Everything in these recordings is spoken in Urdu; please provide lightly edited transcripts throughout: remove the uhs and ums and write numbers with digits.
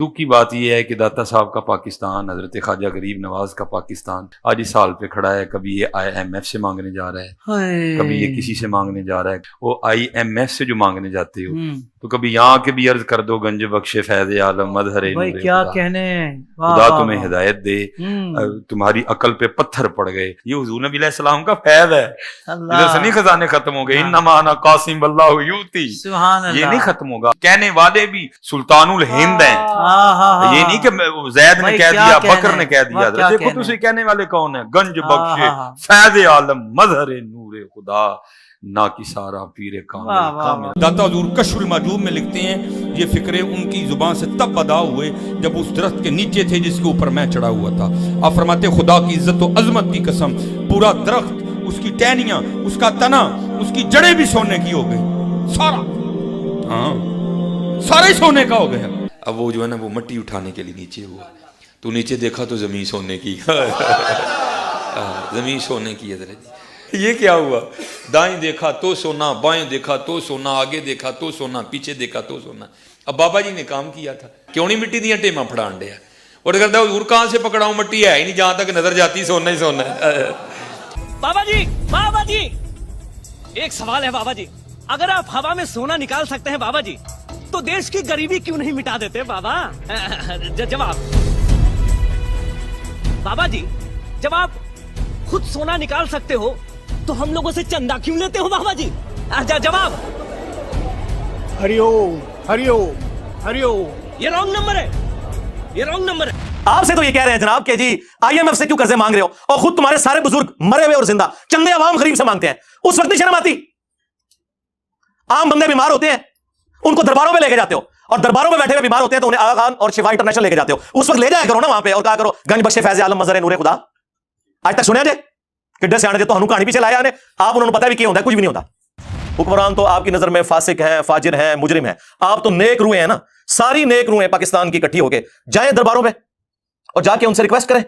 تو کی بات یہ ہے کہ داتا صاحب کا پاکستان، حضرت خواجہ غریب نواز کا پاکستان آج اس حال پہ کھڑا ہے. کبھی یہ IMF سے مانگنے جا رہا ہے، کبھی یہ کسی سے مانگنے جا رہا ہے. وہ IMF سے جو مانگنے جاتے ہو تو کبھی یہاں کے بھی عرض کر دو گنج بخش فیض عالم مظہر نور کیا کہنے، خدا تمہیں ہدایت دے. تمہاری عقل پہ پتھر پڑ گئے. یہ حضور نبی علیہ السلام کا فیض ہے. ادھر سے نہیں خزانے ختم ہو گئے. انما انا قاسم اللہ یوتی، یہ نہیں ختم ہوگا. کہنے والے بھی سلطان الہند ہیں. یہ نہیں کہ زید نے کہہ دیا، بکر نے کہہ دیا. دیکھو تجھے کہنے والے کون ہیں؟ گنج بخش فیض عالم مظہر نور خدا نہ کی سارا پیر کامل. داتا حضور کشف المحجوب میں لکھتے ہیں یہ فکرے ان کی زبان سے تب ادا ہوئے جب اس درخت کے نیچے تھے جس کے اوپر میں چڑھا ہوا تھا. آپ فرماتے خدا کی عزت و عظمت کی قسم، پورا درخت، اس کی ٹہنیاں، اس کا تنا، اس کی جڑیں بھی سونے کی ہو گئی. سارا ہی سونے کا ہو گیا. اب وہ جو ہے نا وہ مٹی اٹھانے کے لیے نیچے ہوا تو نیچے دیکھا تو زمین سونے کی. زمین سونے کی. حضرت یہ کیا ہوا؟ دائیں دیکھا تو سونا، بائیں دیکھا تو سونا، آگے دیکھا تو سونا، پیچھے دیکھا تو سونا. اب بابا جی نے کام کیا تھا، کیوں نہیں مٹی دیا ٹیما پھڑان دیا. اور کرتا حضور کہاں سے پکڑاؤں، مٹی ہے ہی نہیں، جہاں تک نظر جاتی سونا ہی سونا ہے. بابا جی ایک سوال ہے بابا جی، اگر آپ ہوا میں سونا نکال سکتے ہیں بابا جی تو دیش کی غریبی کیوں نہیں مٹا دیتے بابا؟ جواب بابا جی، جب آپ خود سونا نکال سکتے ہو تو ہم لوگوں سے چندہ کیوں لیتے ہو بابا جی؟ جواب ہری اوم ہری اوم ہری اوم. یہ رانگ نمبر ہے، یہ رانگ نمبر ہے. آپ سے تو یہ کہہ رہے ہیں جناب کہ جی IMF سے کیوں قرضے مانگ رہے ہو، اور خود تمہارے سارے بزرگ مرے ہوئے اور زندہ چندے عوام غریب سے مانگتے ہیں. اس وقت نہیں شرم آتی؟ عام بندے بیمار ہوتے ہیں، ان کو درباروں میں لے کے جاتے ہو، اور درباروں میں بیٹھے ہوئے بیمار ہوتے ہیں تو انہیں آغا خان اور شفا انٹرنیشنل لے کے جاتے ہو. اس وقت لے جایا کرو نا وہاں پہ اور کہا کرو گنج بخش فیض عالم مظہر نور خدا. آج تک سنیا جائے کہ ڈر سے آنے دے تو ہنو کہانی پیچھے لایا انہیں. آپ انہوں نے پتہ بھی کیا ہوتا ہے، کچھ بھی نہیں ہوتا. حکمران تو آپ کی نظر میں فاسق ہیں، فاجر ہیں، مجرم ہیں. آپ تو نیک روحیں ہیں نا، ساری نیک روحیں پاکستان کی اکٹھی ہو کے جائیں درباروں میں اور جا کے ان سے ریکویسٹ کریں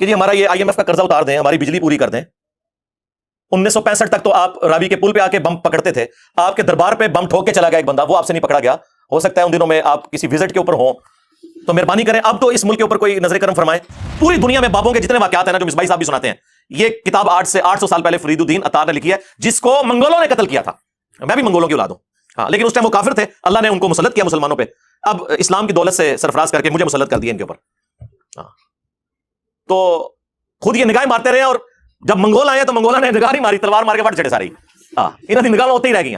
کہ جی ہمارا یہ IMF کا قرضہ اتار دیں، ہماری بجلی پوری کر دیں. 1965 تک تو آپ راوی کے پل پہ آ کے بم پکڑتے تھے. آپ کے دربار پہ بم ٹھوک کے چلا گیا ایک بندہ، وہ آپ سے نہیں پکڑا گیا. ہو سکتا ہے ان دنوں میں آپ کسی وزٹ کے اوپر ہوں تو مہربانی کریں اب تو اس ملک کے اوپر کوئی نظر کرم فرمائے. پوری دنیا میں بابوں کے جتنے واقعات ہیں نا جو مصباحی صاحب بھی سناتے ہیں، یہ کتاب 800 سال پہلے فرید الدین عطار نے لکھی ہے، جس کو منگولوں نے قتل کیا تھا. میں بھی منگولوں کی اولاد ہوں ہاں، لیکن اس ٹائم وہ کافر تھے، اللہ نے ان کو مسلط کیا مسلمانوں پہ. اب اسلام کی دولت سے سرفراز کر کے مجھے مسلط کر دیا ان کے اوپر. تو خود یہ نگاہیں مارتے رہے، اور جب منگول آئے تو منگولوں نے نگاہ نہیں ماری، تلوار مار کے بٹ چڑھے ساری. انہوں کی نگاہ میں ہوتے ہی رہ گئی.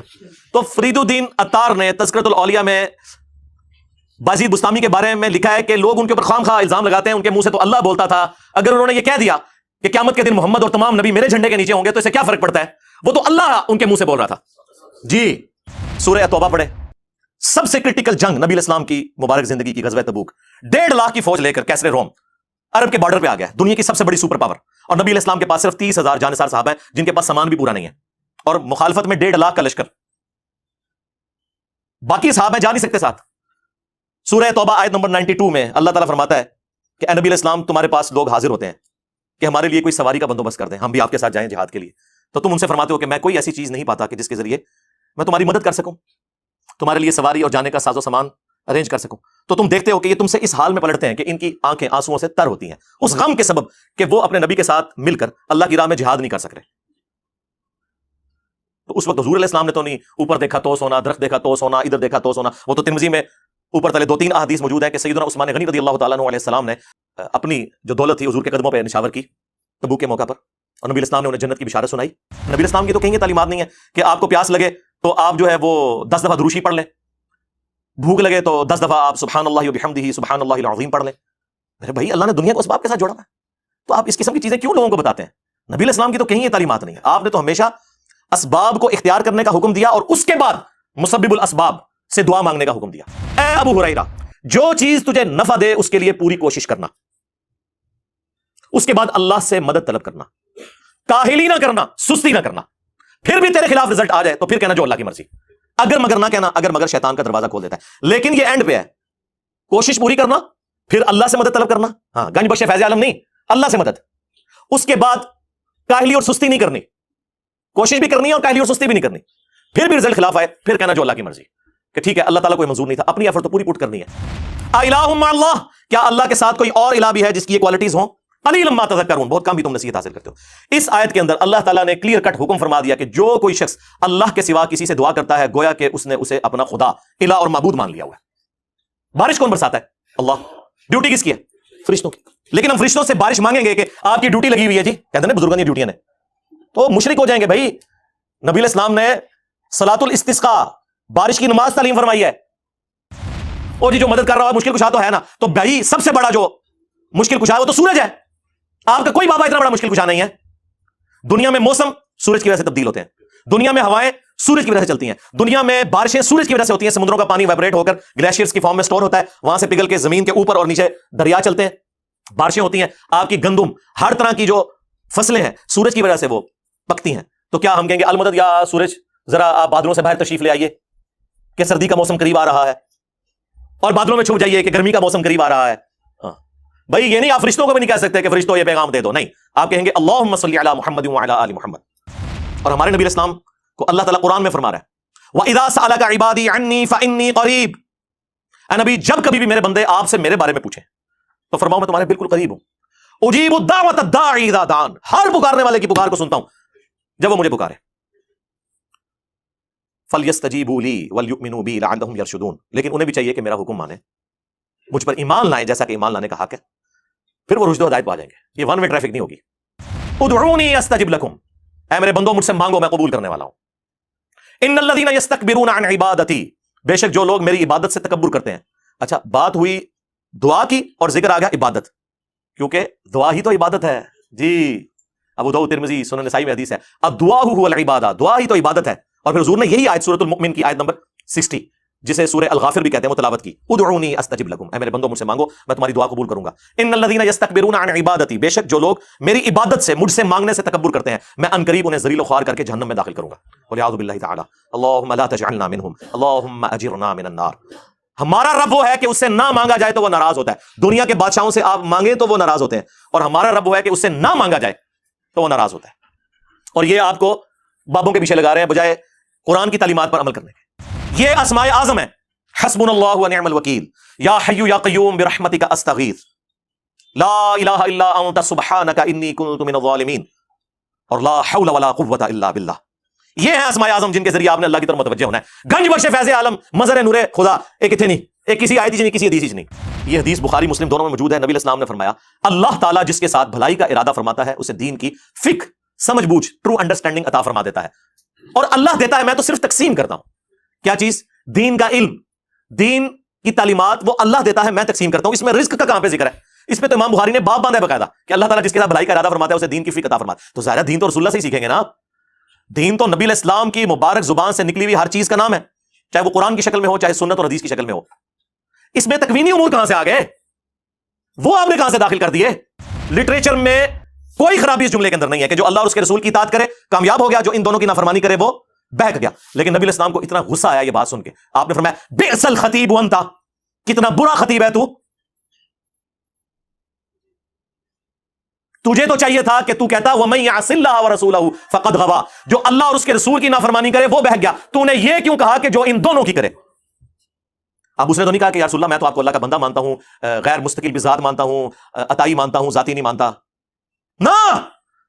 تو فرید الدین عطار نے تذکرۃ الاولیاء میں بازید بستامی کے بارے میں لکھا ہے کہ لوگ ان کے اوپر خام خواہ الزام لگاتے ہیں، ان کے منہ سے تو اللہ بولتا تھا. اگر انہوں نے یہ کہہ دیا کہ قیامت کے دن محمد اور تمام نبی میرے جھنڈے کے نیچے ہوں گے تو اس سے کیا فرق پڑتا ہے؟ وہ تو اللہ ان کے منہ سے بول رہا تھا. جی سورہ توبہ پڑھے. سب سے کرٹیکل جنگ نبی علیہ السلام کی مبارک زندگی کی غزوہ تبوک. 1.5 لاکھ کی فوج لے کر کیسر روم عرب کے بارڈر پہ آ گیا، دنیا کی سب سے بڑی سپر پاور. اور نبی علیہ السلام کے پاس صرف 30,000 جانثار صاحب ہیں جن کے پاس سامان بھی پورا نہیں ہے، اور مخالفت میں 1.5 لاکھ کا لشکر. باقی صاحب ہیں جا نہیں سکتے ساتھ. سورہ توبہ آیت نمبر 92 میں اللہ تعالیٰ فرماتا ہے کہ اے نبی علیہ السلام تمہارے پاس لوگ حاضر ہوتے ہیں کہ ہمارے لیے کوئی سواری کا بندوبست کر دیں، ہم بھی آپ کے ساتھ جائیں جہاد کے لیے. تو تم ان سے فرماتے ہو کہ میں کوئی ایسی چیز نہیں پاتا کہ جس کے ذریعے میں تمہاری مدد کر سکوں، تمہارے لیے سواری اور جانے کا ساز و سامان ارینج کر سکوں. تو تم دیکھتے ہو کہ یہ تم سے اس حال میں پلٹتے ہیں کہ ان کی آنکھیں آنسوؤں سے تر ہوتی ہیں اس غم کے سبب کہ وہ اپنے نبی کے ساتھ مل کر اللہ کی راہ میں جہاد نہیں کر سک رہے. تو اس وقت حضور علیہ السلام نے تو نہیں اوپر دیکھا تو سونا، درخت دیکھا تو سونا، ادھر دیکھا تو سونا. وہ تو ترمذی میں اوپر تلے 2-3 احادیث موجود ہیں کہ سیدنا عثمان غنی رضی اللہ تعالیٰ عنہ علیہ السلام نے اپنی جو دولت تھی حضور کے قدموں پہ نشاور کی تبوک کے موقع پر، اور نبی الاسلام نے انہیں جنت کی بشارت سنائی. نبی الاسلام کی تو کہیں یہ تعلیمات نہیں ہے کہ آپ کو پیاس لگے تو آپ جو ہے وہ 10 دفعہ دروشی پڑھ لیں، بھوک لگے تو 10 دفعہ آپ سبحان اللہ وبحمدہ سبحان اللہ العظیم پڑھ لیں. میرے بھائی اللہ نے دنیا کو اسباب کے ساتھ جوڑا ہے، تو آپ اس قسم کی چیزیں کیوں لوگوں کو بتاتے ہیں؟ نبی علیہ السلام کی تو کہیں یہ تعلیمات نہیں ہے. آپ نے تو ہمیشہ اسباب کو اختیار کرنے کا حکم دیا اور اس کے بعد مسبب الاسباب سے دعا مانگنے کا حکم دیا. اے ابو ہریرہ، جو چیز تجھے نفع دے اس کے لیے پوری کوشش کرنا، اس کے بعد اللہ سے مدد طلب کرنا، کاہلی نہ کرنا، سستی نہ کرنا. پھر بھی تیرے خلاف رزلٹ آ جائے تو پھر کہنا جو اللہ کی مرضی. اگر مگر نہ کہنا، اگر مگر شیطان کا دروازہ کھول دیتا ہے. لیکن یہ اینڈ پہ ہے، کوشش پوری کرنا، پھر اللہ سے مدد طلب کرنا. ہاں، گنج بخش فیض عالم نہیں، اللہ سے مدد. اس کے بعد کاہلی اور سستی نہیں کرنی، کوشش بھی کرنی ہے اور کاہلی اور سستی بھی نہیں کرنی. پھر بھی رزلٹ خلاف آئے پھر کہنا جو اللہ کی مرضی، کہ ٹھیک ہے اللہ تعالیٰ کوئی منظور نہیں تھا، اپنی ایفرٹ تو پوری پوٹ کرنی ہے. الہ مع اللہ، کیا اللہ کے ساتھ کوئی اور الہ بھی ہے جس کی یہ کوالٹیز ہوں؟ قلیلا ما تذکرون، بہت کم بھی تم نصیحت حاصل کرتے ہو۔ اس آیت کے اندر اللہ تعالیٰ نے کلیئر کٹ حکم فرما دیا کہ جو کوئی شخص اللہ کے سوا کسی سے دعا کرتا ہے گویا کہ اس نے اسے اپنا خدا، الہ اور معبود مان لیا ہوا ہے۔ بارش کون برساتا ہے؟ اللہ۔ ڈیوٹی کس کی ہے؟ فرشتوں کی۔ لیکن ہم فرشتوں سے بارش مانگیں گے کہ آپ کی ڈیوٹی لگی ہوئی ہے جی، کہتے ہیں بزرگوں کی ڈیوٹیاں نے، تو مشرک ہو جائیں گے بھائی۔ نبی علیہ السلام نے صلاۃ الاستسقاء، بارش کی نماز تعلیم فرمائی ہے۔ اور جی جو مدد کر رہا ہے مشکل کشا تو ہے نا، تو بھائی سب سے بڑا جو مشکل کشا ہے وہ تو سورج ہے۔ آپ کا کوئی بابا اتنا بڑا مشکل کشا نہیں ہے۔ دنیا میں موسم سورج کی وجہ سے تبدیل ہوتے ہیں، دنیا میں ہوائیں سورج کی وجہ سے چلتی ہیں، دنیا میں بارشیں سورج کی وجہ سے ہوتی ہیں، سمندروں کا پانی وائبریٹ ہو کر گلیشیئرز کی فارم میں سٹور ہوتا ہے، وہاں سے پگھل کے زمین کے اوپر اور نیچے دریا چلتے ہیں، بارشیں ہوتی ہیں۔ آپ کی گندم، ہر طرح کی جو فصلیں ہیں سورج کی وجہ سے وہ پکتی ہیں۔ تو کیا ہم کہیں گے المدد یا سورج ذرا آپ بادلوں سے باہر تشریف لے آئیے کہ سردی کا موسم قریب آ رہا ہے، اور بادلوں میں چھپ جائیے کہ گرمی کا موسم قریب آ رہا ہے؟ بھائی یہ نہیں، آپ فرشتوں کو بھی نہیں کہہ سکتے کہ فرشتوں یہ پیغام دے دو، نہیں، آپ کہیں گے اللہم صلی علی محمد وعلی آل محمد۔ اور ہمارے نبی علیہ السلام کو اللہ تعالیٰ قرآن میں فرما رہا ہے وَإِذَا سَأَلَكَ عِبَادِي عَنِّي فَإِنِّي قَرِيبٌ، اے نبی جب کبھی بھی میرے بندے آپ سے میرے بارے میں پوچھیں تو فرماؤ میں تمہارے بالکل قریب ہوں، اجیب الدعوۃ الداعی اذا دعان، ہر پکارنے والے کی پکار کو سنتا ہوں جب وہ مجھے پکارے۔ فَلْيَسْتَجِيبُوا لِي وَلْيُؤْمِنُوا بِي لَعَلَّهُمْ يَرْشُدُونَ، لیکن انہیں بھی چاہیے کہ میرا حکم مانیں، مجھ پر ایمان لائیں جیسا کہ ایمان لانے کا حق ہے، پھر وہ رشد و ہدایت پا جائیں گے۔ یہ ون وے ٹریفک نہیں ہوگی۔ ادعونی استجب لکم، اے میرے بندوں مجھ سے مانگو میں قبول کرنے والا ہوں۔ ان الذین یستکبرون عن عبادتی، بے شک جو لوگ میری عبادت سے تکبر کرتے ہیں۔ اچھا بات ہوئی دعا کی اور ذکر آ گیا عبادت، کیونکہ دعا ہی تو عبادت ہے جی۔ ابو داؤد ترمذی سنن نسائی میں حدیث ہے الدعاء هو العبادہ، دعا ہی تو عبادت ہے۔ اور پھر حضور نے یہی آیت سورۃ المؤمن کی آیت نمبر 60 جسے سورہ الغافر بھی کہتے ہیں وہ تلاوت کی، ادعونی استجب لکم، اے میرے بندوں مجھ سے مانگو میں تمہاری دعا قبول کروں گا۔ ان الذین یستکبرون عن عبادتی، بے شک جو لوگ میری عبادت سے مجھ سے مانگنے سے تکبر کرتے ہیں میں ان قریب انہیں ذلیل و خوار کر کے جہنم میں داخل کروں گا۔ والعیاذ باللہ تعالی، اللہم لا تجعلنا منہم، اللہم اجرنا من النار۔ ہمارا رب وہ ہے کہ اس سے نہ مانگا جائے تو وہ ناراض ہوتا ہے۔ دنیا کے بادشاہوں سے آپ مانگیں تو وہ ناراض ہوتے ہیں، اور ہمارا رب وہ ہے کہ اس سے نہ مانگا جائے تو وہ ناراض ہوتا ہے۔ اور یہ آپ کو بابوں کے پیچھے لگا رہے ہیں بجائے قرآن کی تعلیمات پر عمل کرنے کے۔ یہ اسماء اعظم ہے، حسبنا اللہ ونعم الوکیل، یا حی یا قیوم برحمتک استغیث، لا الہ الا انت سبحانک انی کنت من الظالمین، اور لا حول ولا قوۃ الا باللہ۔ یہ ہیں اسماء اعظم جن کے ذریعے آپ نے اللہ کی طرف متوجہ ہونا ہے۔ گنج بخش فیض عالم مظہر نور خدا، ایک اتنے نہیں، ایک کسی آیت نہیں، کسی حدیث نہیں۔ یہ حدیث بخاری مسلم دونوں میں موجود ہے۔ نبی علیہ السلام نے فرمایا اللہ تعالیٰ جس کے ساتھ بھلائی کا ارادہ فرماتا ہے اسے دین کی فقہ، سمجھ بوجھ، ٹرو انڈرسٹینڈنگ عطا فرما دیتا ہے۔ اور اللہ دیتا ہے، میں تو صرف تقسیم کرتا ہوں۔ کیا چیز؟ دین کا علم، دین کی تعلیمات وہ اللہ دیتا ہے، میں تقسیم کرتا ہوں۔ اس میں رزق کا کہاں پہ ذکر ہے؟ اس پہ تو امام بخاری نے باب باندھا ہے باقاعدہ کہ اللہ تعالیٰ جس کے ساتھ بھلائی کا ارادہ فرماتا ہے اسے دین کی فقہ عطا فرماتا ہے۔ تو ظاہر ہے دین تو رسول اللہ سے ہی سیکھیں گے نا۔ دین تو نبی علیہ السلام کی مبارک زبان سے نکلی ہوئی ہر چیز کا نام ہے، چاہے وہ قرآن کی شکل میں ہو چاہے سنت اور حدیث کی شکل میں ہو۔ اس میں تکوینی امور کہاں سے آ گئے؟ وہ آپ نے کہاں سے داخل کر دیے؟ لٹریچر میں کوئی خرابی اس جملے کے اندر نہیں ہے کہ جو اللہ اور اس کے رسول کی اطاعت کرے کامیاب ہو گیا، جو ان دونوں کی نافرمانی کرے وہ بہک گیا۔ لیکن نبی علیہ السلام کو اتنا غصہ آیا یہ بات سن کے، آپ نے فرمایا بئس الخطیب انت، کتنا برا خطیب ہے تو، تجھے تو چاہیے تھا کہ تو کہتا وَمَن يَعْصِ اللَّهَ وَرَسُولَهُ فَقَدْ غَوَىٰ، جو اللہ اور اس کے رسول کی نافرمانی کرے وہ بہک گیا۔ تو نے یہ کیوں کہا کہ جو ان دونوں کی کرے؟ اب اس نے تو نہیں کہا کہ یا رسول اللہ میں تو آپ کو اللہ کا بندہ مانتا ہوں، غیر مستقل بذات مانتا ہوں، عطائی مانتا ہوں، ذاتی نہیں مانتا نا،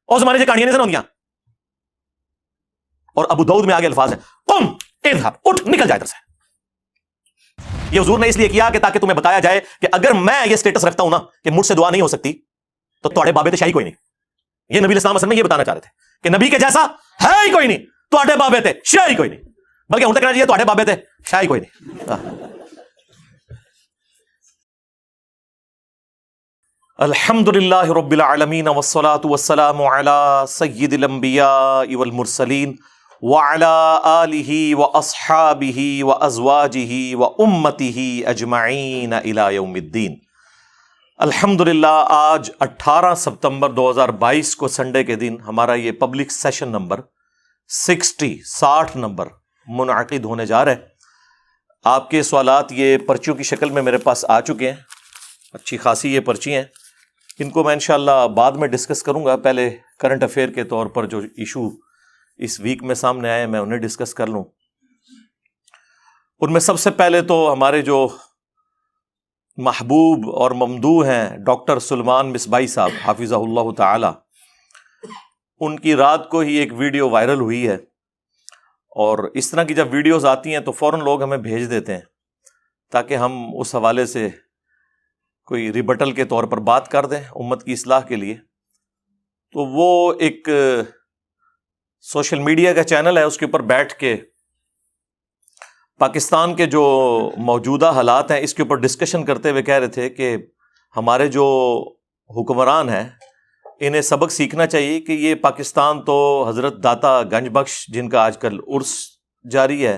اور زمانے سے کہانیاں نہیں سناؤں گیا۔ اور ابو داؤد میں آگے الفاظ ہیں قم اذهب، اٹھ نکل جائے ادھر سے۔ یہ حضور نے اس لیے کیا کہ تاکہ تمہیں بتایا جائے کہ اگر میں یہ سٹیٹس رکھتا ہوں نا کہ مجھ سے دعا نہیں ہو سکتی تو تواڈے بابے تے شاہی کوئی نہیں۔ یہ نبی علیہ السلام اصل میں یہ بتانا چاہ رہے تھے کہ نبی کے جیسا ہے ہی کوئی نہیں، تواڈے بابے تے شاہی کوئی نہیں، بلکہ ہن تک کہنا چاہیے تواڈے بابے تے شاہی کوئی نہیں۔ الحمدللہ رب العالمین والصلاة والسلام علی سید الانبیاء والمرسلین وعلی آلہ واصحابہ وازواجہ وامتہ اجمعین الی یوم الدین۔ الحمدللہ آج 18 ستمبر 2022 کو سنڈے کے دن ہمارا یہ پبلک سیشن نمبر 60 نمبر منعقد ہونے جا رہا ہے۔ آپ کے سوالات یہ پرچیوں کی شکل میں میرے پاس آ چکے ہیں، اچھی خاصی یہ پرچی ہیں، ان کو میں انشاءاللہ بعد میں ڈسکس کروں گا۔ پہلے کرنٹ افیئر کے طور پر جو ایشو اس ویک میں سامنے آئے میں انہیں ڈسکس کر لوں۔ ان میں سب سے پہلے تو ہمارے جو محبوب اور ممدوح ہیں ڈاکٹر سلمان مصباحی صاحب حافظہ اللہ تعالی، ان کی رات کو ہی ایک ویڈیو وائرل ہوئی ہے، اور اس طرح کی جب ویڈیوز آتی ہیں تو فوراً لوگ ہمیں بھیج دیتے ہیں تاکہ ہم اس حوالے سے کوئی ریبٹل کے طور پر بات کر دیں امت کی اصلاح کے لیے۔ تو وہ ایک سوشل میڈیا کا چینل ہے، اس کے اوپر بیٹھ کے پاکستان کے جو موجودہ حالات ہیں اس کے اوپر ڈسکشن کرتے ہوئے کہہ رہے تھے کہ ہمارے جو حکمران ہیں انہیں سبق سیکھنا چاہیے کہ یہ پاکستان تو حضرت داتا گنج بخش جن کا آج کل عرس جاری ہے،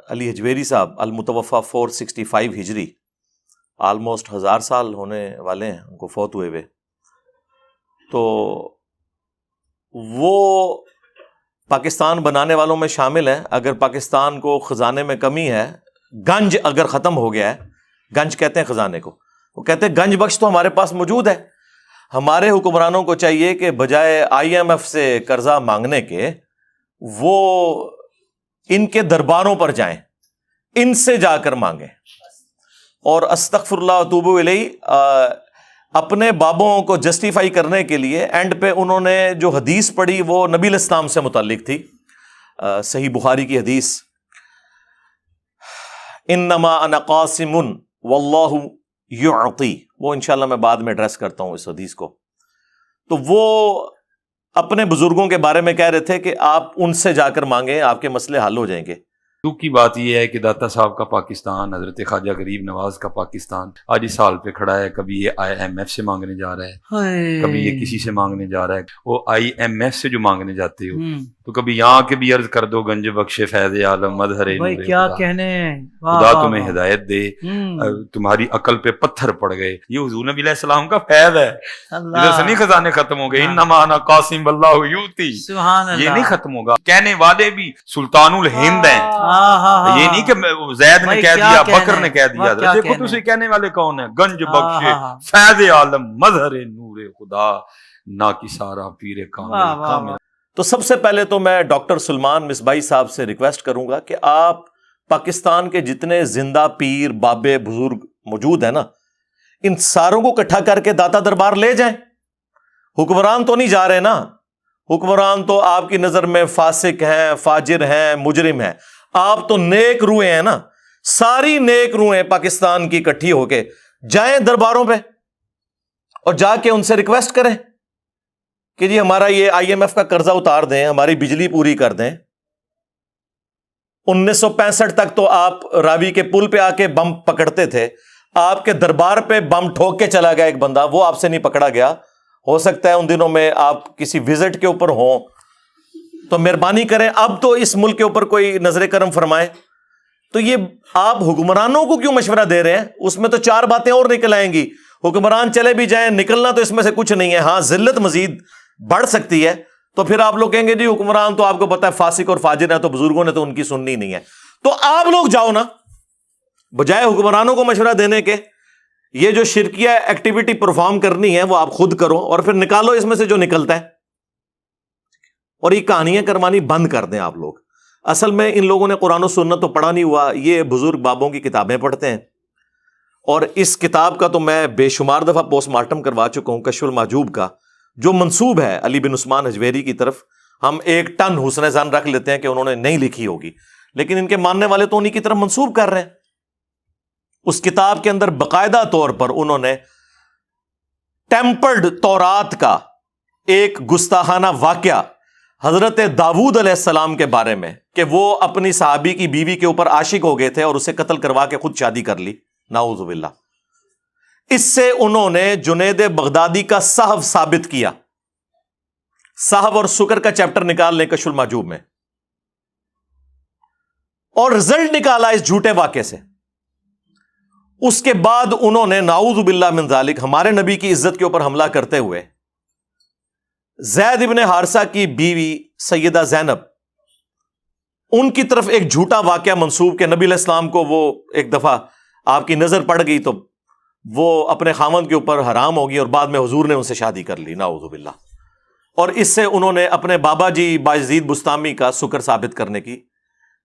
علی حجویری صاحب المتوفہ 465 ہجری، آلموسٹ 1000 سال ہونے والے ہیں ان کو فوت ہوئے ہوئے، تو وہ پاکستان بنانے والوں میں شامل ہیں۔ اگر پاکستان کو خزانے میں کمی ہے، گنج اگر ختم ہو گیا ہے، گنج کہتے ہیں خزانے کو، وہ کہتے ہیں گنج بخش تو ہمارے پاس موجود ہے۔ ہمارے حکمرانوں کو چاہیے کہ بجائے IMF سے قرضہ مانگنے کے وہ ان کے درباروں پر جائیں، ان سے جا کر مانگیں، اور استغفر اللہ واتوب الیہ اپنے بابوں کو جسٹیفائی کرنے کے لیے اینڈ پہ انہوں نے جو حدیث پڑھی وہ نبی علیہ السلام سے متعلق تھی، صحیح بخاری کی حدیث، انما انا قاسم واللہ یعطی، وہ انشاءاللہ میں بعد میں ایڈریس کرتا ہوں اس حدیث کو۔ تو وہ اپنے بزرگوں کے بارے میں کہہ رہے تھے کہ آپ ان سے جا کر مانگیں، آپ کے مسئلے حل ہو جائیں گے۔ دکھ کی بات یہ ہے کہ داتا صاحب کا پاکستان، حضرت خواجہ غریب نواز کا پاکستان آج اس حال پہ کھڑا ہے، کبھی یہ IMF سے مانگنے جا رہا ہے، کبھی یہ کسی سے مانگنے جا رہا ہے۔ وہ IMF سے جو مانگنے جاتے ہو تو کبھی یہاں کے بھی عرض کر دو گنج بخش فیض عالم مظہر نور کیا خدا، کہنے، خدا تمہیں ہدایت دے، تمہاری عقل پہ پتھر پڑ گئے۔ یہ حضور نبی علیہ السلام کا فیض ہے، ادھر سے نہیں خزانے ختم ہو گئے، انما انا قاسم اللہ یوتی، یہ نہیں ختم ہوگا۔ کہنے والے بھی سلطان الہند ہیں، یہ نہیں کہ زید نے کہہ دیا، بکر نے کہہ دیا، دیکھو تو اسے کہنے والے کون ہیں، گنج بخش فیض عالم مظہر نور خدا نا کی سارا پیر کامل۔ تو سب سے پہلے تو میں ڈاکٹر سلمان مصباحی صاحب سے ریکویسٹ کروں گا کہ آپ پاکستان کے جتنے زندہ پیر بابے بزرگ موجود ہیں نا، ان ساروں کو اکٹھا کر کے داتا دربار لے جائیں۔ حکمران تو نہیں جا رہے نا، حکمران تو آپ کی نظر میں فاسق ہیں، فاجر ہیں، مجرم ہیں، آپ تو نیک روحیں ہیں نا، ساری نیک روحیں پاکستان کی اکٹھی ہو کے جائیں درباروں پہ اور جا کے ان سے ریکویسٹ کریں کہ جی ہمارا یہ IMF کا قرضہ اتار دیں، ہماری بجلی پوری کر دیں۔ 1965 تک تو آپ راوی کے پل پہ آ کے بم پکڑتے تھے، آپ کے دربار پہ بم ٹھوک کے چلا گیا ایک بندہ، وہ آپ سے نہیں پکڑا گیا۔ ہو سکتا ہے ان دنوں میں آپ کسی وزٹ کے اوپر ہوں، تو مہربانی کریں اب تو اس ملک کے اوپر کوئی نظر کرم فرمائے۔ تو یہ آپ حکمرانوں کو کیوں مشورہ دے رہے ہیں؟ اس میں تو 4 باتیں اور نکل آئیں گی، حکمران چلے بھی جائیں، نکلنا تو اس میں سے کچھ نہیں ہے، ہاں ذلت مزید بڑھ سکتی ہے۔ تو پھر آپ لوگ کہیں گے جی حکمران تو آپ کو پتا ہے فاسق اور فاجر ہے، تو بزرگوں نے تو ان کی سننی نہیں ہے۔ تو آپ لوگ جاؤ نا، بجائے حکمرانوں کو مشورہ دینے کے، یہ جو شرکیہ ایکٹیویٹی پرفارم کرنی ہے وہ آپ خود کرو، اور پھر نکالو اس میں سے جو نکلتا ہے، اور یہ کہانیاں کروانی بند کر دیں آپ لوگ۔ اصل میں ان لوگوں نے قرآن و سنت تو پڑھا نہیں ہوا، یہ بزرگ بابوں کی کتابیں پڑھتے ہیں، اور اس کتاب کا تو میں بے شمار دفعہ پوسٹ مارٹم کروا چکا ہوں، کشف المحجوب کا، جو منسوب ہے علی بن عثمان حجویری کی طرف، ہم 1 ٹن حسن ظن رکھ لیتے ہیں کہ انہوں نے نہیں لکھی ہوگی، لیکن ان کے ماننے والے تو انہی کی طرف منسوب کر رہے ہیں۔ اس کتاب کے اندر باقاعدہ طور پر انہوں نے ٹیمپرڈ تورات کا ایک گستاخانہ واقعہ حضرت داؤد علیہ السلام کے بارے میں، کہ وہ اپنی صحابی کی بیوی کے اوپر عاشق ہو گئے تھے اور اسے قتل کروا کے خود شادی کر لی، نعوذ باللہ۔ اس سے انہوں نے جنید بغدادی کا صحو ثابت کیا، صحو اور سکر کا چیپٹر نکال لیں کشف المحجوب میں، اور رزلٹ نکالا اس جھوٹے واقعے سے۔ اس کے بعد انہوں نے نعوذ باللہ من ذالک ہمارے نبی کی عزت کے اوپر حملہ کرتے ہوئے زید ابن حارثہ کی بیوی سیدہ زینب، ان کی طرف ایک جھوٹا واقعہ منسوب کہ نبی علیہ السلام کو وہ ایک دفعہ آپ کی نظر پڑ گئی تو وہ اپنے خامند کے اوپر حرام ہوگی، اور بعد میں حضور نے ان سے شادی کر لی، نعوذ باللہ۔ اور اس سے انہوں نے اپنے بابا جی بایزید بستامی کا سکر ثابت کرنے کی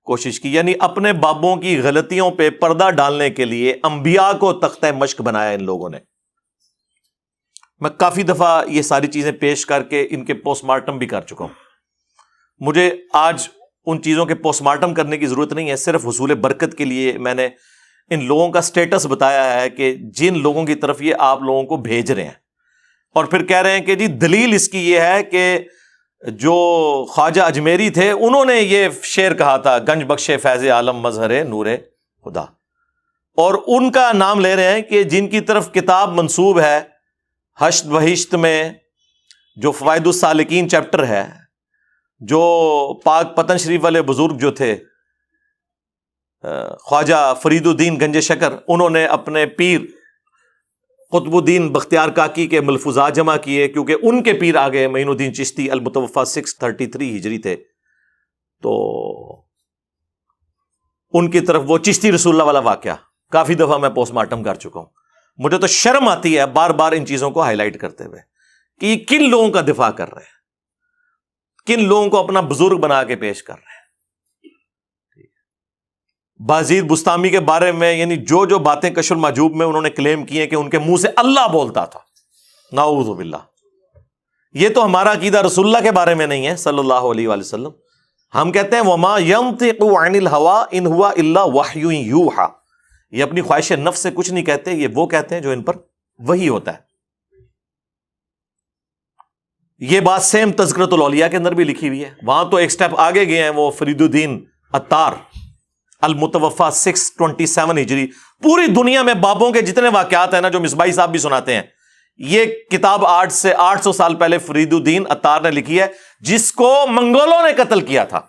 کوشش کی، یعنی اپنے بابوں کی غلطیوں پہ پردہ ڈالنے کے لیے انبیاء کو تختہ مشق بنایا ان لوگوں نے۔ میں کافی دفعہ یہ ساری چیزیں پیش کر کے ان کے پوسٹ مارٹم بھی کر چکا ہوں۔ مجھے آج ان چیزوں کے پوسٹ مارٹم کرنے کی ضرورت نہیں ہے، صرف حصول برکت کے لیے میں نے ان لوگوں کا سٹیٹس بتایا ہے کہ جن لوگوں کی طرف یہ آپ لوگوں کو بھیج رہے ہیں، اور پھر کہہ رہے ہیں کہ جی دلیل اس کی یہ ہے کہ جو خواجہ اجمیری تھے انہوں نے یہ شعر کہا تھا، گنج بخش فیض عالم مظہر نور خدا، اور ان کا نام لے رہے ہیں کہ جن کی طرف کتاب منسوب ہے حشت بہشت میں، جو فوائد السالکین چیپٹر ہے، جو پاک پتن شریف والے بزرگ جو تھے خواجہ فرید الدین گنج شکر، انہوں نے اپنے پیر قطب الدین بختیار کاکی کے ملفوظات جمع کیے، کیونکہ ان کے پیر آگے معین الدین چشتی المتوفی 633 ہجری تھے، تو ان کی طرف وہ چشتی رسول اللہ والا واقعہ کافی دفعہ میں پوسٹ مارٹم کر چکا ہوں۔ مجھے تو شرم آتی ہے بار بار ان چیزوں کو ہائی لائٹ کرتے ہوئے کہ یہ کن لوگوں کا دفاع کر رہے ہیں، کن لوگوں کو اپنا بزرگ بنا کے پیش کر رہے ہیں۔ بازید بستامی کے بارے میں یعنی جو جو باتیں کشف المحجوب میں انہوں نے کلیم کی ہیں کہ ان کے منہ سے اللہ بولتا تھا، نعوذ باللہ، یہ تو ہمارا عقیدہ رسول اللہ کے بارے میں نہیں ہے صلی اللہ علیہ وآلہ وسلم۔ ہم کہتے ہیں وما ينطق عن الهوى ان هو الا وحی یوحى، یہ اپنی خواہش نفس سے کچھ نہیں کہتے، یہ وہ کہتے ہیں جو ان پر وحی ہوتا ہے۔ یہ بات سیم تذکرۃ الاولیاء کے اندر بھی لکھی ہوئی ہے، وہاں تو ایک سٹیپ آگے گئے ہیں، وہ فرید الدین عطار المتوفی 627 ہجری، پوری دنیا میں بابوں کے جتنے واقعات ہیں نا، جو مصباحی صاحب بھی سناتے ہیں، یہ کتاب 800 سال پہلے فرید الدین عطار نے لکھی ہے، جس کو منگولوں نے قتل کیا تھا۔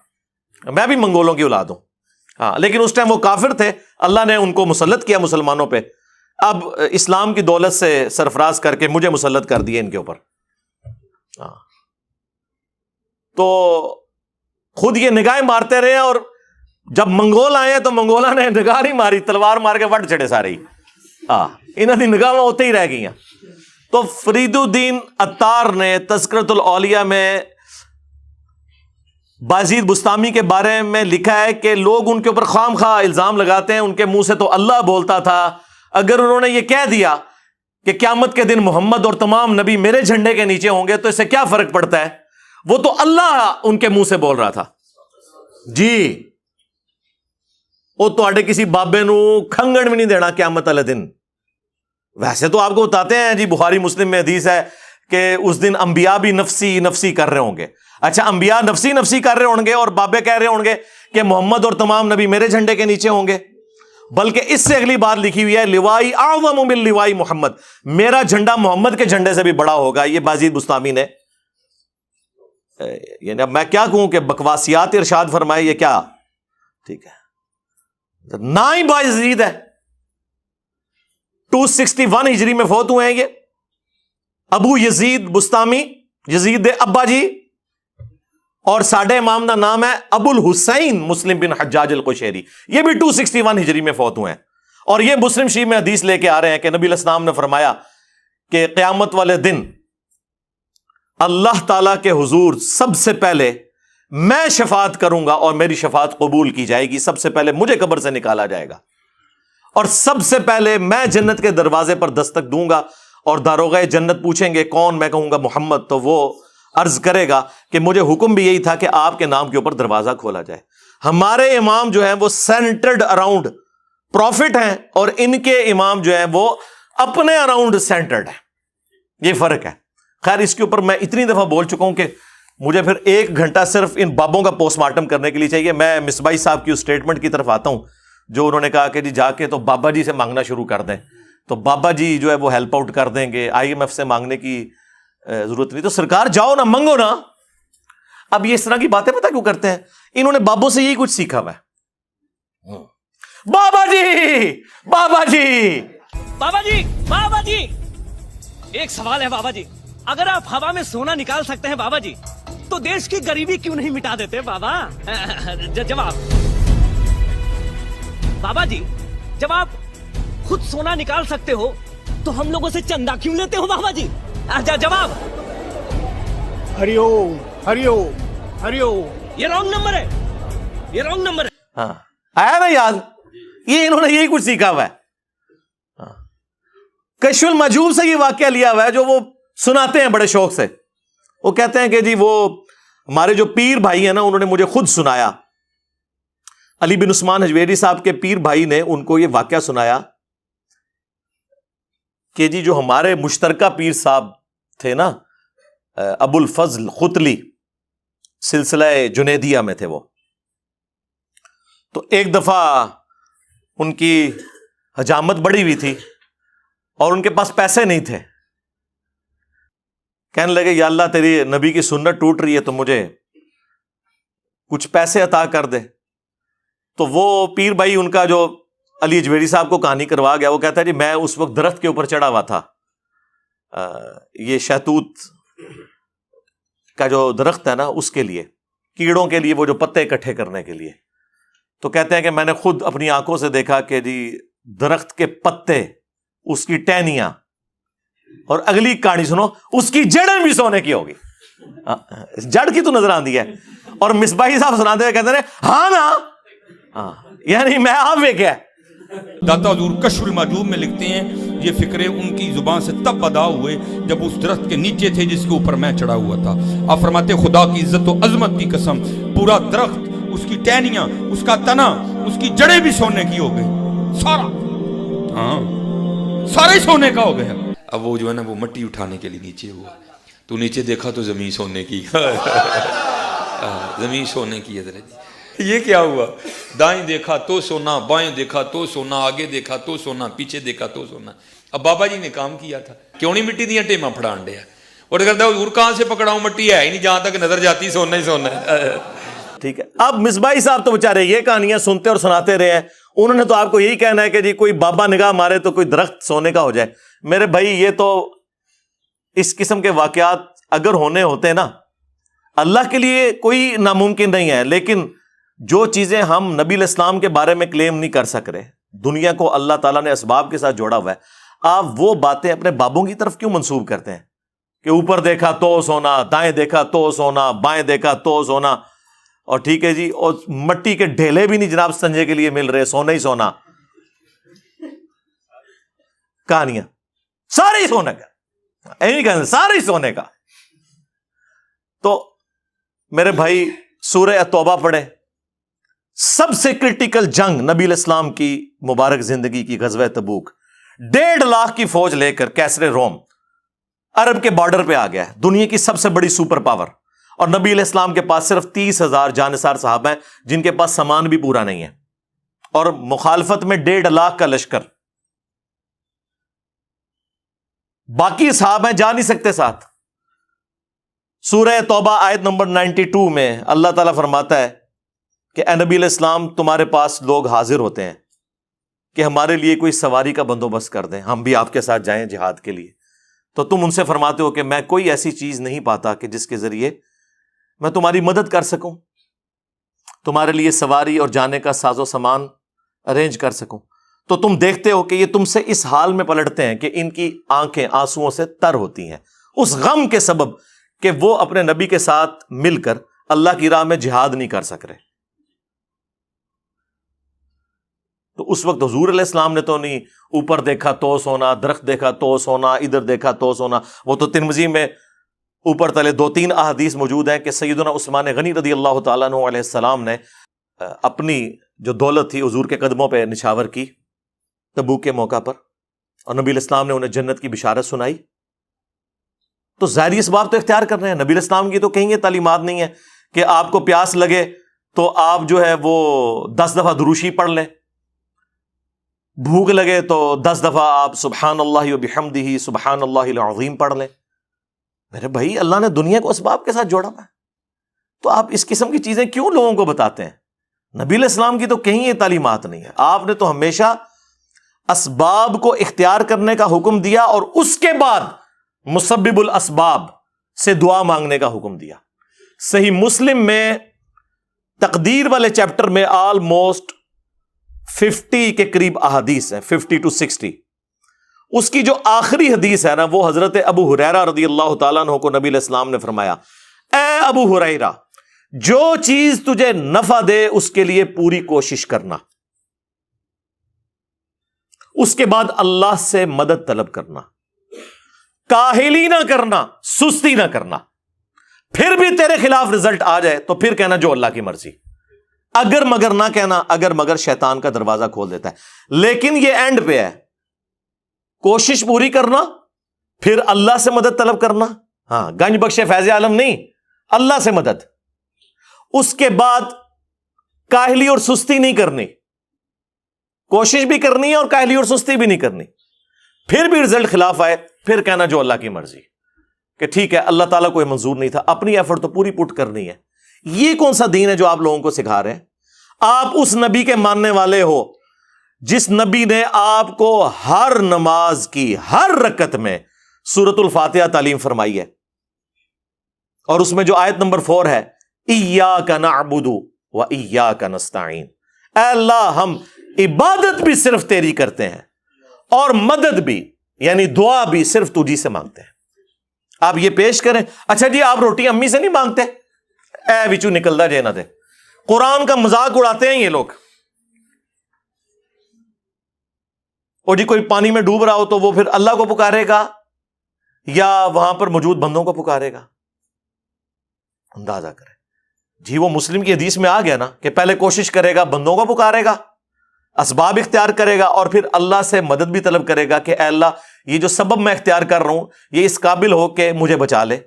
میں بھی منگولوں کی اولاد ہوں، ہاں، لیکن اس ٹائم وہ کافر تھے، اللہ نے ان کو مسلط کیا مسلمانوں پہ، اب اسلام کی دولت سے سرفراز کر کے مجھے مسلط کر دیا ان کے اوپر۔ ہاں، تو خود یہ نگاہیں مارتے رہے، اور جب منگول آئے تو منگولا نے نگاہ نہیں ماری، تلوار مار کے وٹ چڑے سارے ہی، انہوں نے نگاہ ہوتے ہی رہ گئی ہیں۔ تو فرید الدین عطار نے تذکرۃ الاولیاء میں بازید بستامی کے بارے میں لکھا ہے کہ لوگ ان کے اوپر خام خواہ الزام لگاتے ہیں، ان کے منہ سے تو اللہ بولتا تھا، اگر انہوں نے یہ کہہ دیا کہ قیامت کے دن محمد اور تمام نبی میرے جھنڈے کے نیچے ہوں گے تو اس سے کیا فرق پڑتا ہے، وہ تو اللہ ان کے منہ سے بول رہا تھا جی، وہ تو کسی بابے نو کھنگن بھی نہیں دینا قیامت والے دن۔ ویسے تو آپ کو بتاتے ہیں جی، بخاری مسلم میں حدیث ہے کہ اس دن انبیاء بھی نفسی نفسی کر رہے ہوں گے۔ اچھا، انبیاء نفسی نفسی کر رہے ہوں گے اور بابے کہہ رہے ہوں گے کہ محمد اور تمام نبی میرے جھنڈے کے نیچے ہوں گے، بلکہ اس سے اگلی بات لکھی ہوئی ہے لوائی اعظم من لوائی محمد، میرا جھنڈا محمد کے جھنڈے سے بھی بڑا ہوگا۔ یہ بازید بستامی نے، یعنی اب میں کیا کہوں کہ بکواسیات ارشاد فرمائے، یہ کیا ٹھیک ہے، نہ ہی بازید ہے۔ 261 ہجری میں فوت ہوئے ہیں یہ ابو یزید بستامی، یزید دے ابا جی، اور ساڈے امام دا نام ہے ابو الحسین مسلم بن حجاج القشیری، یہ بھی 261 ہجری میں فوت ہوئے ہیں، اور یہ مسلم شریف میں حدیث لے کے آ رہے ہیں کہ نبی علیہ السلام نے فرمایا کہ قیامت والے دن اللہ تعالیٰ کے حضور سب سے پہلے میں شفاعت کروں گا اور میری شفاعت قبول کی جائے گی، سب سے پہلے مجھے قبر سے نکالا جائے گا، اور سب سے پہلے میں جنت کے دروازے پر دستک دوں گا، اور داروغہ جنت پوچھیں گے کون، میں کہوں گا محمد، تو وہ عرض کرے گا کہ مجھے حکم بھی یہی تھا کہ آپ کے نام کے اوپر دروازہ کھولا جائے۔ ہمارے امام جو ہیں وہ سینٹرڈ اراؤنڈ پروفٹ ہیں، اور ان کے امام جو ہیں وہ اپنے اراؤنڈ سینٹرڈ ہیں، یہ فرق ہے۔ خیر، اس کے اوپر میں اتنی دفعہ بول چکا ہوں کہ مجھے پھر 1 گھنٹہ صرف ان بابوں کا پوسٹ مارٹم کرنے کے لیے چاہیے۔ میں مصباحی صاحب کی اس سٹیٹمنٹ کی طرف آتا ہوں جو انہوں نے کہا کہ جی جا کے تو بابا جی سے مانگنا شروع کر دیں، تو بابا جی جو ہے وہ ہیلپ آؤٹ کر دیں گے، IMF سے مانگنے کی ضرورت نہیں، تو سرکار جاؤ نا، منگو نا۔ اب یہ اس طرح کی باتیں پتہ کیوں کرتے ہیں؟ انہوں نے بابوں سے یہی کچھ سیکھا ہوا ہے۔ بابا جی، بابا جی، بابا جی، بابا جی، ایک سوال ہے بابا جی، اگر آپ ہوا میں سونا نکال سکتے ہیں بابا جی تو دیش کی غریبی کیوں نہیں مٹا دیتے بابا؟ جواب بابا جی، جب آپ خود سونا نکال سکتے ہو تو ہم لوگوں سے چندہ کیوں لیتے ہو بابا جی؟ جواب ہری اوم، ہری اوم، ہری اوم۔ یہ رانگ نمبر ہے، یہ رانگ نمبر ہے۔ ہاں آیا نا یاد؟ یہ انہوں نے یہی کچھ سیکھا ہوا ہے. کشف المحجوب سے یہ واقعہ لیا ہوا ہے جو وہ سناتے ہیں بڑے شوق سے. وہ کہتے ہیں کہ جی وہ ہمارے جو پیر بھائی ہیں نا انہوں نے مجھے خود سنایا. علی بن عثمان حجویری صاحب کے پیر بھائی نے ان کو یہ واقعہ سنایا کہ جی جو ہمارے مشترکہ پیر صاحب تھے نا ابو الفضل خطلی سلسلہ جنیدیہ میں تھے وہ. تو ایک دفعہ ان کی حجامت بڑی ہوئی تھی اور ان کے پاس پیسے نہیں تھے. کہنے لگے یا اللہ تیری نبی کی سنت ٹوٹ رہی ہے تو مجھے کچھ پیسے عطا کر دے. تو وہ پیر بھائی ان کا جو علی اجویری صاحب کو کہانی کروا گیا وہ کہتا ہے جی میں اس وقت درخت کے اوپر چڑھا ہوا تھا, یہ شہتوت کا جو درخت ہے نا اس کے لیے, کیڑوں کے لیے وہ جو پتے اکٹھے کرنے کے لیے. تو کہتے ہیں کہ میں نے خود اپنی آنکھوں سے دیکھا کہ جی درخت کے پتے, اس کی ٹہنیاں, اور اگلی کہانی سنو اس کی جڑیں بھی سونے کی ہوگی. جڑ کی تو نظر آندی ہے. اور مصباحی صاحب سناتے ہوئے کہتے ہیں ہاں نا, یعنی میں آپ کیا. داتا حضور کشف المحجوب میں لکھتے ہیں یہ فکرے ان کی زبان سے تب ادا ہوئے جب اس درخت کے نیچے تھے جس کے اوپر میں چڑھا ہوا تھا. آپ فرماتے خدا کی عزت و عظمت کی قسم پورا درخت, اس کی ٹہنیاں, اس کا تنا, اس کی جڑیں بھی سونے کی ہو گئی. سارا, ہاں سارا ہی سونے کا ہو گیا. اب وہ جو ہے نا وہ مٹی اٹھانے کے لیے نیچے ہوا, تو نیچے دیکھا تو زمین سونے کی. زمین سونے کی ہے. یہ کیا ہوا؟ دائیں دیکھا تو سونا, بائیں دیکھا تو سونا, آگے دیکھا تو سونا, پیچھے دیکھا تو سونا. اب بابا جی نے کام کیا تھا, کیوں نہیں مٹی دیا ٹیما پھڑان دیا, اور کہتا ہے حضور کہاں سے پکڑاؤں, مٹی ہے ہی نہیں, جہاں تک نظر جاتی سونا ہی سونا ہے. ٹھیک ہے. اب مصباحی صاحب تو بےچارے یہ کہانیاں سنتے اور سناتے رہے ہیں, انہوں نے تو آپ کو یہی کہنا ہے کہ جی کوئی بابا نگاہ مارے تو کوئی درخت سونے کا ہو جائے. میرے بھائی یہ تو اس قسم کے واقعات اگر ہونے ہوتے نا, اللہ کے لیے کوئی ناممکن نہیں ہے, لیکن جو چیزیں ہم نبی علیہ السلام کے بارے میں کلیم نہیں کر سک رہے, دنیا کو اللہ تعالیٰ نے اسباب کے ساتھ جوڑا ہوا ہے, آپ وہ باتیں اپنے بابوں کی طرف کیوں منسوب کرتے ہیں کہ اوپر دیکھا تو سونا, دائیں دیکھا تو سونا, بائیں دیکھا تو سونا, اور ٹھیک ہے جی, اور مٹی کے ڈھیلے بھی نہیں جناب سنجے کے لیے مل رہے, سونا ہی سونا. کہانیاں سارے ہی سونے کا, ایویں کہتے سارے ہی سونے کا. تو میرے بھائی سورہ توبہ پڑھے. سب سے کرٹیکل جنگ نبی علیہ السلام کی مبارک زندگی کی غزوہ تبوک, 1.5 لاکھ کی فوج لے کر کیسر روم عرب کے بارڈر پہ آ گیا ہے, دنیا کی سب سے بڑی سپر پاور, اور نبی علیہ السلام کے پاس صرف 30,000 جانثار صحابہ ہیں جن کے پاس سامان بھی پورا نہیں ہے, اور مخالفت میں 1.5 لاکھ کا لشکر. باقی صحابہ ہیں جا نہیں سکتے ساتھ. سورہ توبہ آیت نمبر 92 میں اللہ تعالیٰ فرماتا ہے کہ اے نبی علیہ السلام تمہارے پاس لوگ حاضر ہوتے ہیں کہ ہمارے لیے کوئی سواری کا بندوبست کر دیں, ہم بھی آپ کے ساتھ جائیں جہاد کے لیے. تو تم ان سے فرماتے ہو کہ میں کوئی ایسی چیز نہیں پاتا کہ جس کے ذریعے میں تمہاری مدد کر سکوں, تمہارے لیے سواری اور جانے کا ساز و سامان ارینج کر سکوں. تو تم دیکھتے ہو کہ یہ تم سے اس حال میں پلٹتے ہیں کہ ان کی آنکھیں آنسوؤں سے تر ہوتی ہیں, اس غم کے سبب کہ وہ اپنے نبی کے ساتھ مل کر اللہ کی راہ میں جہاد نہیں کر سک رہے. تو اس وقت حضور علیہ السلام نے تو نہیں اوپر دیکھا تو سونا, درخت دیکھا تو سونا, ادھر دیکھا تو سونا. وہ تو ترمذی میں اوپر تلے 2-3 احادیث موجود ہیں کہ سیدنا عثمان غنی رضی اللہ تعالیٰ عنہ علیہ السلام نے اپنی جو دولت تھی حضور کے قدموں پہ نشاور کی تبوک کے موقع پر, اور نبی علیہ السلام نے انہیں جنت کی بشارت سنائی. تو ظاہری اسباب تو اختیار کر رہے ہیں. نبی علیہ السلام کی تو کہیں یہ تعلیمات نہیں ہے کہ آپ کو پیاس لگے تو آپ جو ہے وہ 10 دفعہ دروشی پڑھ لیں, بھوک لگے تو 10 دفعہ آپ سبحان اللہ و بحمدہ سبحان اللہ العظیم پڑھ لیں. میرے بھائی اللہ نے دنیا کو اسباب کے ساتھ جوڑا ہوا ہے, تو آپ اس قسم کی چیزیں کیوں لوگوں کو بتاتے ہیں؟ نبی علیہ السلام کی تو کہیں یہ تعلیمات نہیں ہے. آپ نے تو ہمیشہ اسباب کو اختیار کرنے کا حکم دیا, اور اس کے بعد مسبب الاسباب سے دعا مانگنے کا حکم دیا. صحیح مسلم میں تقدیر والے چیپٹر میں آلموسٹ 50 کے قریب احادیث ہیں, 50 to 60. اس کی جو آخری حدیث ہے نا وہ حضرت ابو ہریرہ رضی اللہ تعالیٰ عنہ کو نبی علیہ السلام نے فرمایا, اے ابو ہریرہ جو چیز تجھے نفع دے اس کے لیے پوری کوشش کرنا، اس کے بعد اللہ سے مدد طلب کرنا، کاہلی نہ کرنا، سستی نہ کرنا۔ پھر بھی تیرے خلاف رزلٹ آ جائے تو پھر کہنا جو اللہ کی مرضی، اگر مگر نہ کہنا، اگر مگر شیطان کا دروازہ کھول دیتا ہے۔ لیکن یہ اینڈ پہ ہے، کوشش پوری کرنا، پھر اللہ سے مدد طلب کرنا۔ ہاں، گنج بخش فیض عالم نہیں، اللہ سے مدد۔ اس کے بعد کاہلی اور سستی نہیں کرنی، کوشش بھی کرنی ہے اور کاہلی اور سستی بھی نہیں کرنی۔ پھر بھی رزلٹ خلاف آئے، پھر کہنا جو اللہ کی مرضی، کہ ٹھیک ہے اللہ تعالیٰ کو یہ منظور نہیں تھا، اپنی ایفرٹ تو پوری پٹ کرنی ہے۔ یہ کون سا دین ہے جو آپ لوگوں کو سکھا رہے ہیں؟ آپ اس نبی کے ماننے والے ہو جس نبی نے آپ کو ہر نماز کی ہر رکعت میں سورۃ الفاتحہ تعلیم فرمائی ہے، اور اس میں جو آیت نمبر 4 ہے، ایاک نعبد و ایاک نستعین، اے اللہ ہم عبادت بھی صرف تیری کرتے ہیں اور مدد بھی، یعنی دعا بھی صرف تجھی سے مانگتے ہیں۔ آپ یہ پیش کریں، اچھا جی آپ روٹی امی سے نہیں مانگتے، اے وچو نکلدا جے نہ دے۔ قرآن کا مذاق اڑاتے ہیں یہ لوگ، اور جی کوئی پانی میں ڈوب رہا ہو تو وہ پھر اللہ کو پکارے گا یا وہاں پر موجود بندوں کو پکارے گا؟ اندازہ کریں جی، وہ مسلم کی حدیث میں آ گیا نا کہ پہلے کوشش کرے گا، بندوں کو پکارے گا، اسباب اختیار کرے گا، اور پھر اللہ سے مدد بھی طلب کرے گا کہ اے اللہ یہ جو سبب میں اختیار کر رہا ہوں یہ اس قابل ہو کہ مجھے بچا لے۔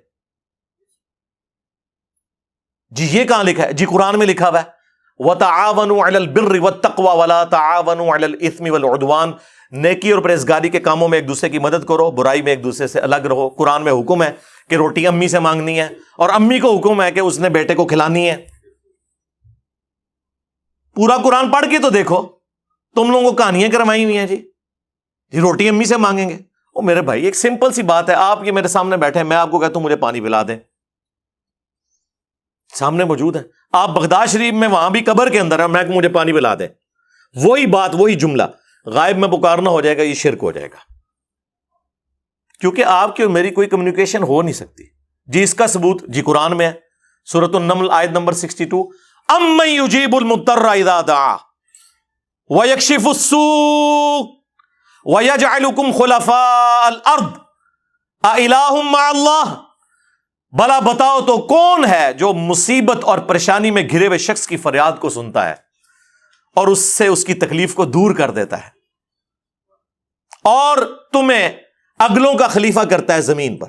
جی یہ کہاں لکھا ہے؟ جی قرآن میں لکھا ہوا ہے وَتَعَاوَنُوا عَلَى الْبِرِّ وَالتَّقْوَى وَلَا تَعَاوَنُوا عَلَى الْإِثْمِ وَالْعُدْوَانِ، نیکی اور پرہیزگاری کے کاموں میں ایک دوسرے کی مدد کرو، برائی میں ایک دوسرے سے الگ رہو۔ قرآن میں حکم ہے کہ روٹی امی سے مانگنی ہے، اور امی کو حکم ہے کہ اس نے بیٹے کو کھلانی ہے۔ پورا قرآن پڑھ کے تو دیکھو، تم لوگوں کو کہانیاں کروائی ہوئی ہیں جی روٹی امی سے مانگیں گے۔ او میرے بھائی ایک سمپل سی بات ہے، آپ یہ میرے سامنے بیٹھے ہیں، میں آپ کو کہتا ہوں مجھے پانی پلا دیں، سامنے موجود ہے، آپ بغداد شریف میں وہاں بھی قبر کے اندر ہے، میں کہ مجھے پانی پلا دیں، وہی بات وہی جملہ غائب میں پکارنا ہو جائے گا، یہ شرک ہو جائے گا، کیونکہ آپ کی اور میری کوئی کمیونیکیشن ہو نہیں سکتی۔ جی اس کا ثبوت جی قرآن میں ہے، سورۃ النمل آیت نمبر 62، امن یجیب المضطر اذا دعا ویکشف السوء ویجعلکم خلفاء الارض االہ مع اللہ، بلا بتاؤ تو کون ہے جو مصیبت اور پریشانی میں گھرے ہوئے شخص کی فریاد کو سنتا ہے اور اس سے اس کی تکلیف کو دور کر دیتا ہے، اور تمہیں اگلوں کا خلیفہ کرتا ہے زمین پر۔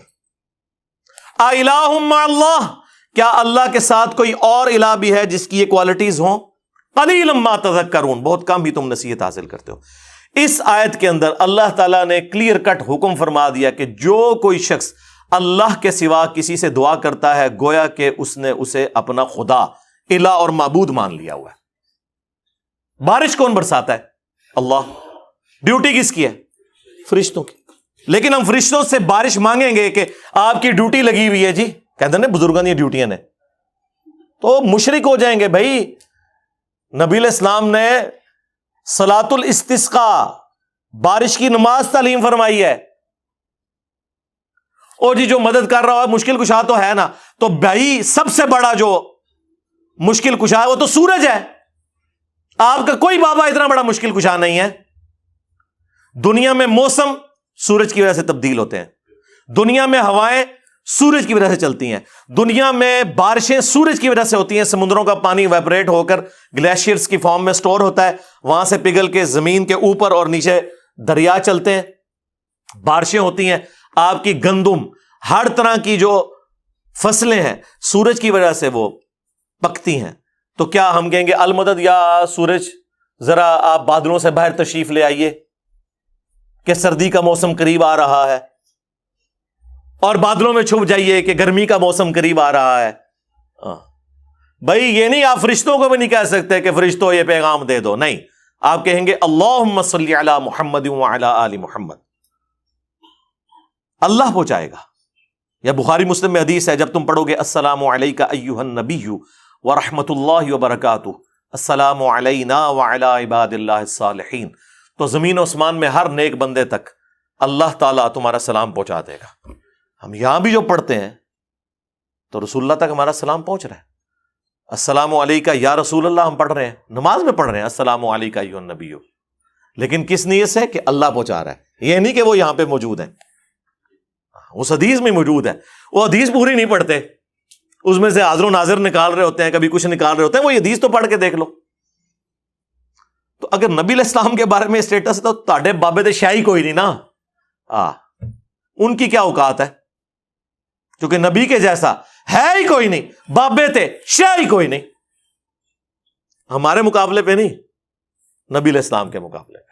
االہ مع اللہ، کیا اللہ کے ساتھ کوئی اور الہ بھی ہے جس کی یہ کوالٹیز ہوں؟ قلیلا ما تذکرون، بہت کم ہی تم نصیحت حاصل کرتے ہو۔ اس آیت کے اندر اللہ تعالیٰ نے کلیئر کٹ حکم فرما دیا کہ جو کوئی شخص اللہ کے سوا کسی سے دعا کرتا ہے گویا کہ اس نے اسے اپنا خدا، الہ اور معبود مان لیا ہوا ہے۔ بارش کون برساتا ہے؟ اللہ۔ ڈیوٹی کس کی ہے؟ فرشتوں کی۔ لیکن ہم فرشتوں سے بارش مانگیں گے کہ آپ کی ڈیوٹی لگی ہوئی ہے جی، کہتے ہیں بزرگوں کی ڈیوٹیاں نے، تو مشرک ہو جائیں گے بھائی۔ نبی علیہ السلام نے صلاۃ الاستسقاء، بارش کی نماز تعلیم فرمائی ہے۔ اور جی جو مدد کر رہا ہے مشکل کشا تو ہے نا، تو بھائی سب سے بڑا جو مشکل کشا ہے وہ تو سورج ہے، آپ کا کوئی بابا اتنا بڑا مشکل کشا نہیں ہے۔ دنیا میں موسم سورج کی وجہ سے تبدیل ہوتے ہیں، دنیا میں ہوائیں سورج کی وجہ سے چلتی ہیں، دنیا میں بارشیں سورج کی وجہ سے ہوتی ہیں، سمندروں کا پانی ویپریٹ ہو کر گلیشیئرز کی فارم میں سٹور ہوتا ہے، وہاں سے پگھل کے زمین کے اوپر اور نیچے دریا چلتے ہیں، بارشیں ہوتی ہیں۔ آپ کی گندم، ہر طرح کی جو فصلیں ہیں سورج کی وجہ سے وہ پکتی ہیں۔ تو کیا ہم کہیں گے المدد یا سورج ذرا آپ بادلوں سے باہر تشریف لے آئیے کہ سردی کا موسم قریب آ رہا ہے، اور بادلوں میں چھپ جائیے کہ گرمی کا موسم قریب آ رہا ہے؟ بھائی یہ نہیں، آپ فرشتوں کو بھی نہیں کہہ سکتے کہ فرشتوں یہ پیغام دے دو، نہیں، آپ کہیں گے اللہم صلی علی محمد وعلی آل محمد، اللہ پہنچائے گا۔ یا بخاری مسلم میں حدیث ہے، جب تم پڑھو گے السلام علیک ایھا النبی ورحمۃ اللہ وبرکاتہ، السلام علینا وعلی عباد اللہ الصالحین، تو زمین و آسمان میں ہر نیک بندے تک اللہ تعالیٰ تمہارا سلام پہنچا دے گا۔ ہم یہاں بھی جو پڑھتے ہیں تو رسول اللہ تک ہمارا سلام پہنچ رہا ہے۔ السلام علیکہ یا رسول اللہ ہم پڑھ رہے ہیں، نماز میں پڑھ رہے ہیں السلام علیکہ ایھا النبی، لیکن کس نیت سے؟ کہ اللہ پہنچا رہا ہے، یہ نہیں کہ وہ یہاں پہ موجود ہیں، اس حدیث میں موجود ہے، وہ حدیث پوری نہیں پڑھتے، اس میں سے حاضر و ناظر نکال رہے ہوتے ہیں، کبھی کچھ نکال رہے ہوتے ہیں، وہ حدیث تو پڑھ کے دیکھ لو۔ تو اگر نبی علیہ السلام کے بارے میں اسٹیٹس تو تاڑے بابے دے شاہی کوئی نہیں نا، ان کی کیا اوقات ہے؟ کیونکہ نبی کے جیسا ہے ہی کوئی نہیں، بابے تے شاہی کوئی نہیں، ہمارے مقابلے پہ نہیں، نبی علیہ السلام کے مقابلے پہ۔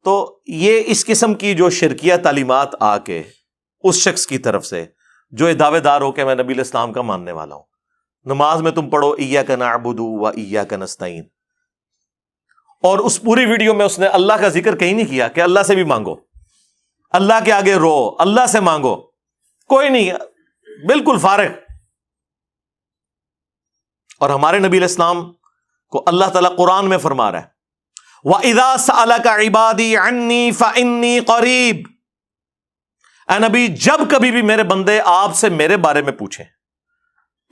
تو یہ اس قسم کی جو شرکیہ تعلیمات آ کے اس شخص کی طرف سے جو دعوے دار ہو کہ میں نبی علیہ السلام کا ماننے والا ہوں، نماز میں تم پڑھو ایاک نعبد و ایاک نستعین، اور اس پوری ویڈیو میں اس نے اللہ کا ذکر کہیں نہیں کیا کہ اللہ سے بھی مانگو، اللہ کے آگے رو، اللہ سے مانگو، کوئی نہیں، بالکل فارغ۔ اور ہمارے نبی علیہ السلام کو اللہ تعالیٰ قرآن میں فرما رہا ہے وَإِذَا سَأَلَكَ عِبَادِي عَنِّي فَإِنِّي قَرِيبٌ، اے نبی جب کبھی بھی میرے بندے آپ سے میرے بارے میں پوچھیں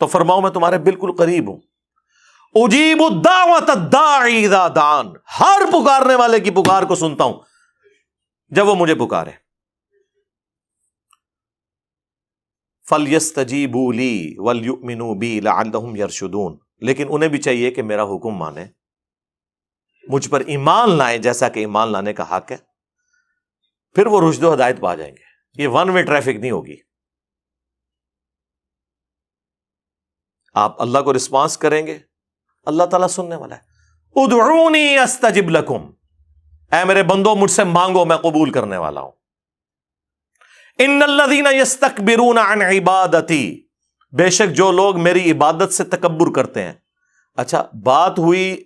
تو فرماؤ میں تمہارے بالکل قریب ہوں، اجیب الدعوۃ الداعی اذا دعان، ہر پکارنے والے کی پکار کو سنتا ہوں جب وہ مجھے پکارے۔ فَلْيَسْتَجِيبُوا لِي وَلْيُؤْمِنُوا بِي لَعَلَّهُمْ يَرْشُدُونَ، لیکن انہیں بھی چاہیے کہ میرا حکم مانے، مجھ پر ایمان لائیں جیسا کہ ایمان لانے کا حق ہے، پھر وہ رشد و ہدایت پا جائیں گے۔ یہ ون وے ٹریفک نہیں ہوگی، آپ اللہ کو رسپانس کریں گے، اللہ تعالیٰ سننے والا ہے۔ ادعونی استجب لکم، اے میرے بندو مجھ سے مانگو میں قبول کرنے والا ہوں۔ ان الذین یستکبرون عن عبادتی، بے شک جو لوگ میری عبادت سے تکبر کرتے ہیں۔ اچھا، بات ہوئی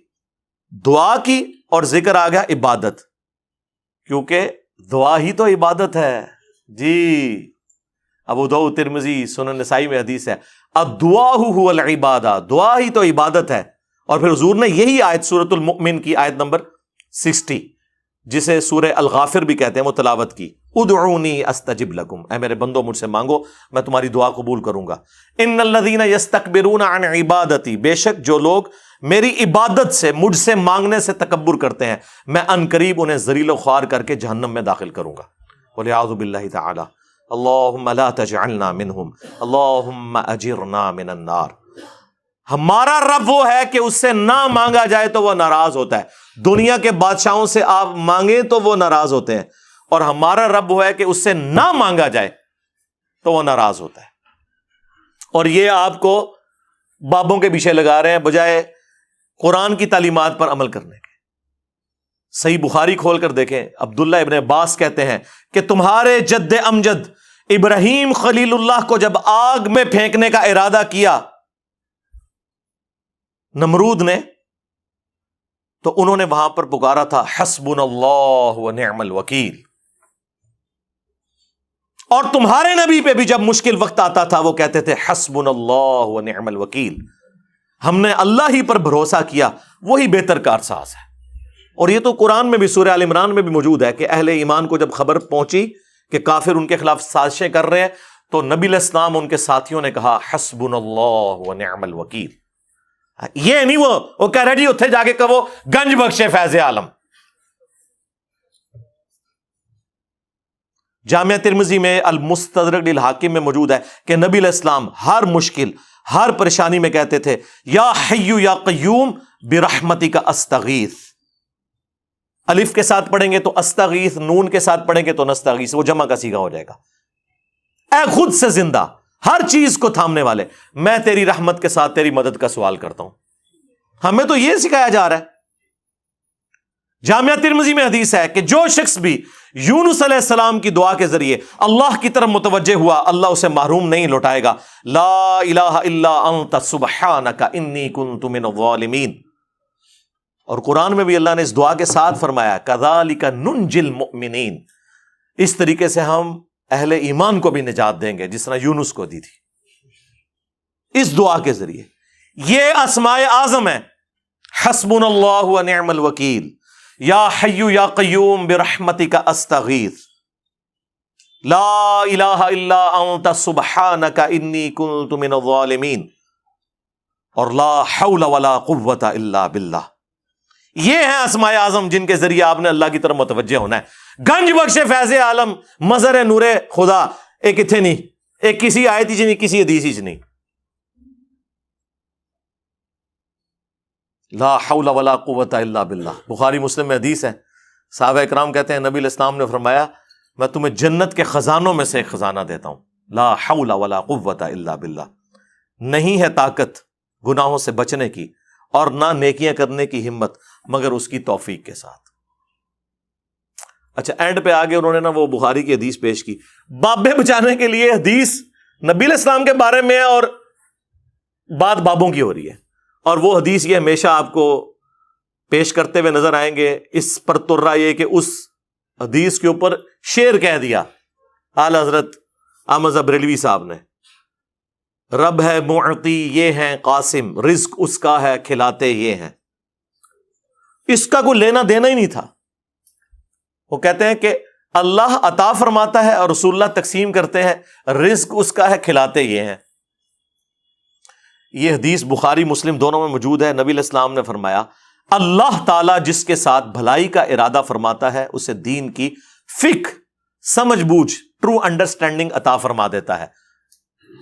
دعا کی اور ذکر آ گیا عبادت، کیونکہ دعا ہی تو عبادت ہے جی۔ ابو داؤد، ترمذی، سنن نسائی میں حدیث ہے الدعاء هو العبادہ، دعا ہی تو عبادت ہے۔ اور پھر حضور نے یہی آیت سورۃ المؤمن کی آیت نمبر 60 جسے سورہ الغافر بھی کہتے ہیں وہ تلاوت کی، ادعونی استجب لکم، اے میرے بندو مجھ سے مانگو میں تمہاری دعا قبول کروں گا۔ ان الذین یستکبرون عن عبادتی، بے شک جو لوگ میری عبادت سے، مجھ سے مانگنے سے تکبر کرتے ہیں، میں ان قریب انہیں ذلیل و خوار کر کے جہنم میں داخل کروں گا۔ وَلِعَاذُ بِاللَّهِ تَعَالَى اللہم لا تجعلنا منہم اللہم اجرنا من النار۔ ہمارا رب وہ ہے کہ اس سے نہ مانگا جائے تو وہ ناراض ہوتا ہے، دنیا کے بادشاہوں سے آپ مانگیں تو وہ ناراض ہوتے ہیں، اور ہمارا رب وہ ہے کہ اس سے نہ مانگا جائے تو وہ ناراض ہوتا ہے۔ اور یہ آپ کو بابوں کے پیچھے لگا رہے ہیں بجائے قرآن کی تعلیمات پر عمل کرنے کے۔ صحیح بخاری کھول کر دیکھیں، عبداللہ ابن عباس کہتے ہیں کہ تمہارے جد امجد ابراہیم خلیل اللہ کو جب آگ میں پھینکنے کا ارادہ کیا نمرود نے، تو انہوں نے وہاں پر پکارا تھا حسبنا اللہ ونعم الوکیل۔ اور تمہارے نبی پہ بھی جب مشکل وقت آتا تھا وہ کہتے تھے حسبنا اللہ ونعم الوکیل، ہم نے اللہ ہی پر بھروسہ کیا، وہی بہتر کارساز ہے۔ اور یہ تو قرآن میں بھی سورہ آل عمران میں بھی موجود ہے کہ اہل ایمان کو جب خبر پہنچی کہ کافر ان کے خلاف سازشیں کر رہے ہیں تو نبی علیہ السلام ان کے ساتھیوں نے کہا حسبنا اللہ ونعم الوکیل۔ یہ نہیں وہ کہہ رہے جی اتھے جا کے کہو گنج بخشے فیض عالم۔ جامعہ ترمذی میں المستدرک للحاکم میں موجود ہے کہ نبی علیہ السلام ہر مشکل، ہر پریشانی میں کہتے تھے یا حی یا قیوم برحمتک استغیث۔ الف کے ساتھ پڑھیں گے تو استغیث، نون کے ساتھ پڑھیں گے تو نستغیث، وہ جمع کا صیغہ ہو جائے گا۔ اے خود سے زندہ، ہر چیز کو تھامنے والے، میں تیری رحمت کے ساتھ تیری مدد کا سوال کرتا ہوں۔ ہمیں تو یہ سکھایا جا رہا ہے۔ جامعہ ترمذی میں حدیث ہے کہ جو شخص بھی یونس علیہ السلام کی دعا کے ذریعے اللہ کی طرف متوجہ ہوا، اللہ اسے محروم نہیں لوٹائے گا۔ لا الہ الا انت سبحانک انی کنت من الظالمین۔ اور قرآن میں بھی اللہ نے اس دعا کے ساتھ فرمایا کذالک ننجی المؤمنین، اس طریقے سے ہم اہل ایمان کو بھی نجات دیں گے جس طرح یونس کو دی تھی اس دعا کے ذریعے۔ یہ اسماء اعظم ہے، حسبنا اللہ ونعم الوکیل، یا حی یا قیوم برحمتک استغیث۔ لا الہ الا انت سبحانک انی کنت من الظالمین، اور لا حول ولا قوت الا باللہ۔ یہ ہیں اسماء اعظم جن کے ذریعے آپ نے اللہ کی طرف متوجہ ہونا ہے۔ گنج بخش فیض عالم مظہر نور خدا ایک اتنے نہیں، ایک کسی آیت ہی نہیں، کسی حدیث ہی نہیں۔ لا حول ولا قوت الا باللہ۔ بخاری مسلم میں حدیث ہے، صحابہ اکرام کہتے ہیں نبی علیہ السلام نے فرمایا میں تمہیں جنت کے خزانوں میں سے ایک خزانہ دیتا ہوں، لا حول ولا قوت الا باللہ۔ نہیں ہے طاقت گناہوں سے بچنے کی اور نہ نیکیاں کرنے کی ہمت مگر اس کی توفیق کے ساتھ۔ اچھا، اینڈ پہ آگے انہوں نے نا وہ بخاری کی حدیث پیش کی، بابے بچانے کے لیے حدیث نبی علیہ السلام کے بارے میں ہے اور بات بابوں کی ہو رہی ہے، اور وہ حدیث یہ ہمیشہ آپ کو پیش کرتے ہوئے نظر آئیں گے۔ اس پر ترا یہ کہ اس حدیث کے اوپر شعر کہہ دیا اعلی حضرت احمد بریلوی صاحب نے، رب ہے معطی یہ ہیں قاسم، رزق اس کا ہے کھلاتے یہ ہیں۔ اس کا کوئی لینا دینا ہی نہیں تھا۔ وہ کہتے ہیں کہ اللہ عطا فرماتا ہے اور رسول اللہ تقسیم کرتے ہیں، رزق اس کا ہے کھلاتے یہ ہیں۔ یہ حدیث بخاری مسلم دونوں میں موجود ہے۔ نبی علیہ السلام نے فرمایا اللہ تعالیٰ جس کے ساتھ بھلائی کا ارادہ فرماتا ہے اسے دین کی فقہ، سمجھ بوجھ، ٹرو انڈرسٹینڈنگ عطا فرما دیتا ہے،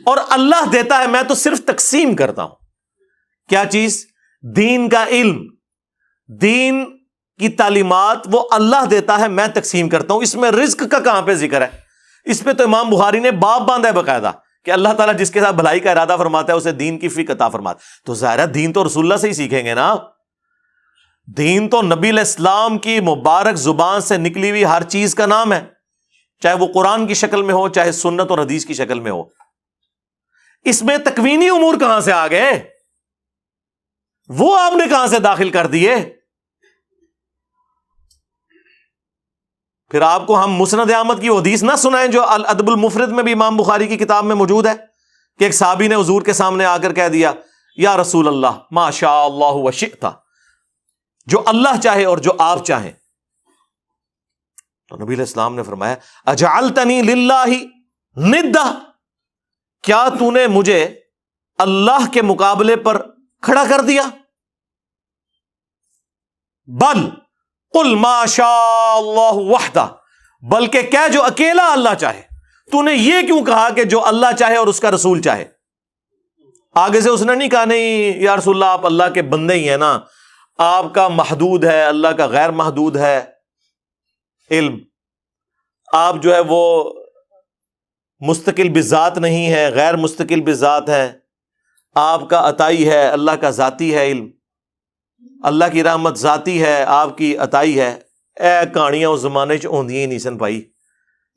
اور اللہ دیتا ہے، میں تو صرف تقسیم کرتا ہوں۔ کیا چیز؟ دین کا علم، دین کی تعلیمات وہ اللہ دیتا ہے، میں تقسیم کرتا ہوں۔ اس میں رزق کا کہاں پہ ذکر ہے؟ اس پہ تو امام بخاری نے باب باندھا ہے باقاعدہ کہ اللہ تعالیٰ جس کے ساتھ بھلائی کا ارادہ فرماتا ہے اسے دین کی فقہ عطا فرماتا ہے۔ تو ظاہر ہے دین تو رسول اللہ سے ہی سیکھیں گے نا، دین تو نبی علیہ السلام کی مبارک زبان سے نکلی ہوئی ہر چیز کا نام ہے، چاہے وہ قرآن کی شکل میں ہو چاہے سنت اور حدیث کی شکل میں ہو۔ اس میں تکوینی امور کہاں سے آ گئے؟ وہ آپ نے کہاں سے داخل کر دیے؟ پھر آپ کو ہم مسند احمد کی وہ حدیث نہ سنائیں جو الادب المفرد میں بھی امام بخاری کی کتاب میں موجود ہے کہ ایک صحابی نے حضور کے سامنے آ کر کہہ دیا یا رسول اللہ ما شاء اللہ وشئت، جو اللہ چاہے اور جو آپ چاہیں۔ تو نبی علیہ السلام نے فرمایا اجعلتنی للہ ندہ، کیا تو نے مجھے اللہ کے مقابلے پر کھڑا کر دیا؟ بل قل ما شاء اللہ وحدہ، بلکہ کیا جو اکیلا اللہ چاہے۔ تو نے یہ کیوں کہا کہ جو اللہ چاہے اور اس کا رسول چاہے؟ آگے سے اس نے نہیں کہا نہیں یا رسول اللہ آپ اللہ کے بندے ہی ہیں نا، آپ کا محدود ہے، اللہ کا غیر محدود ہے علم، آپ جو ہے وہ مستقل بذات نہیں ہے، غیر مستقل بذات ہے، آپ کا عطائی ہے، اللہ کا ذاتی ہے علم، اللہ کی رحمت ذاتی ہے، آپ کی عطائی ہے۔ اے کہانیاں اس زمانے چ ہوندیاں ہی نہیں سن بھائی،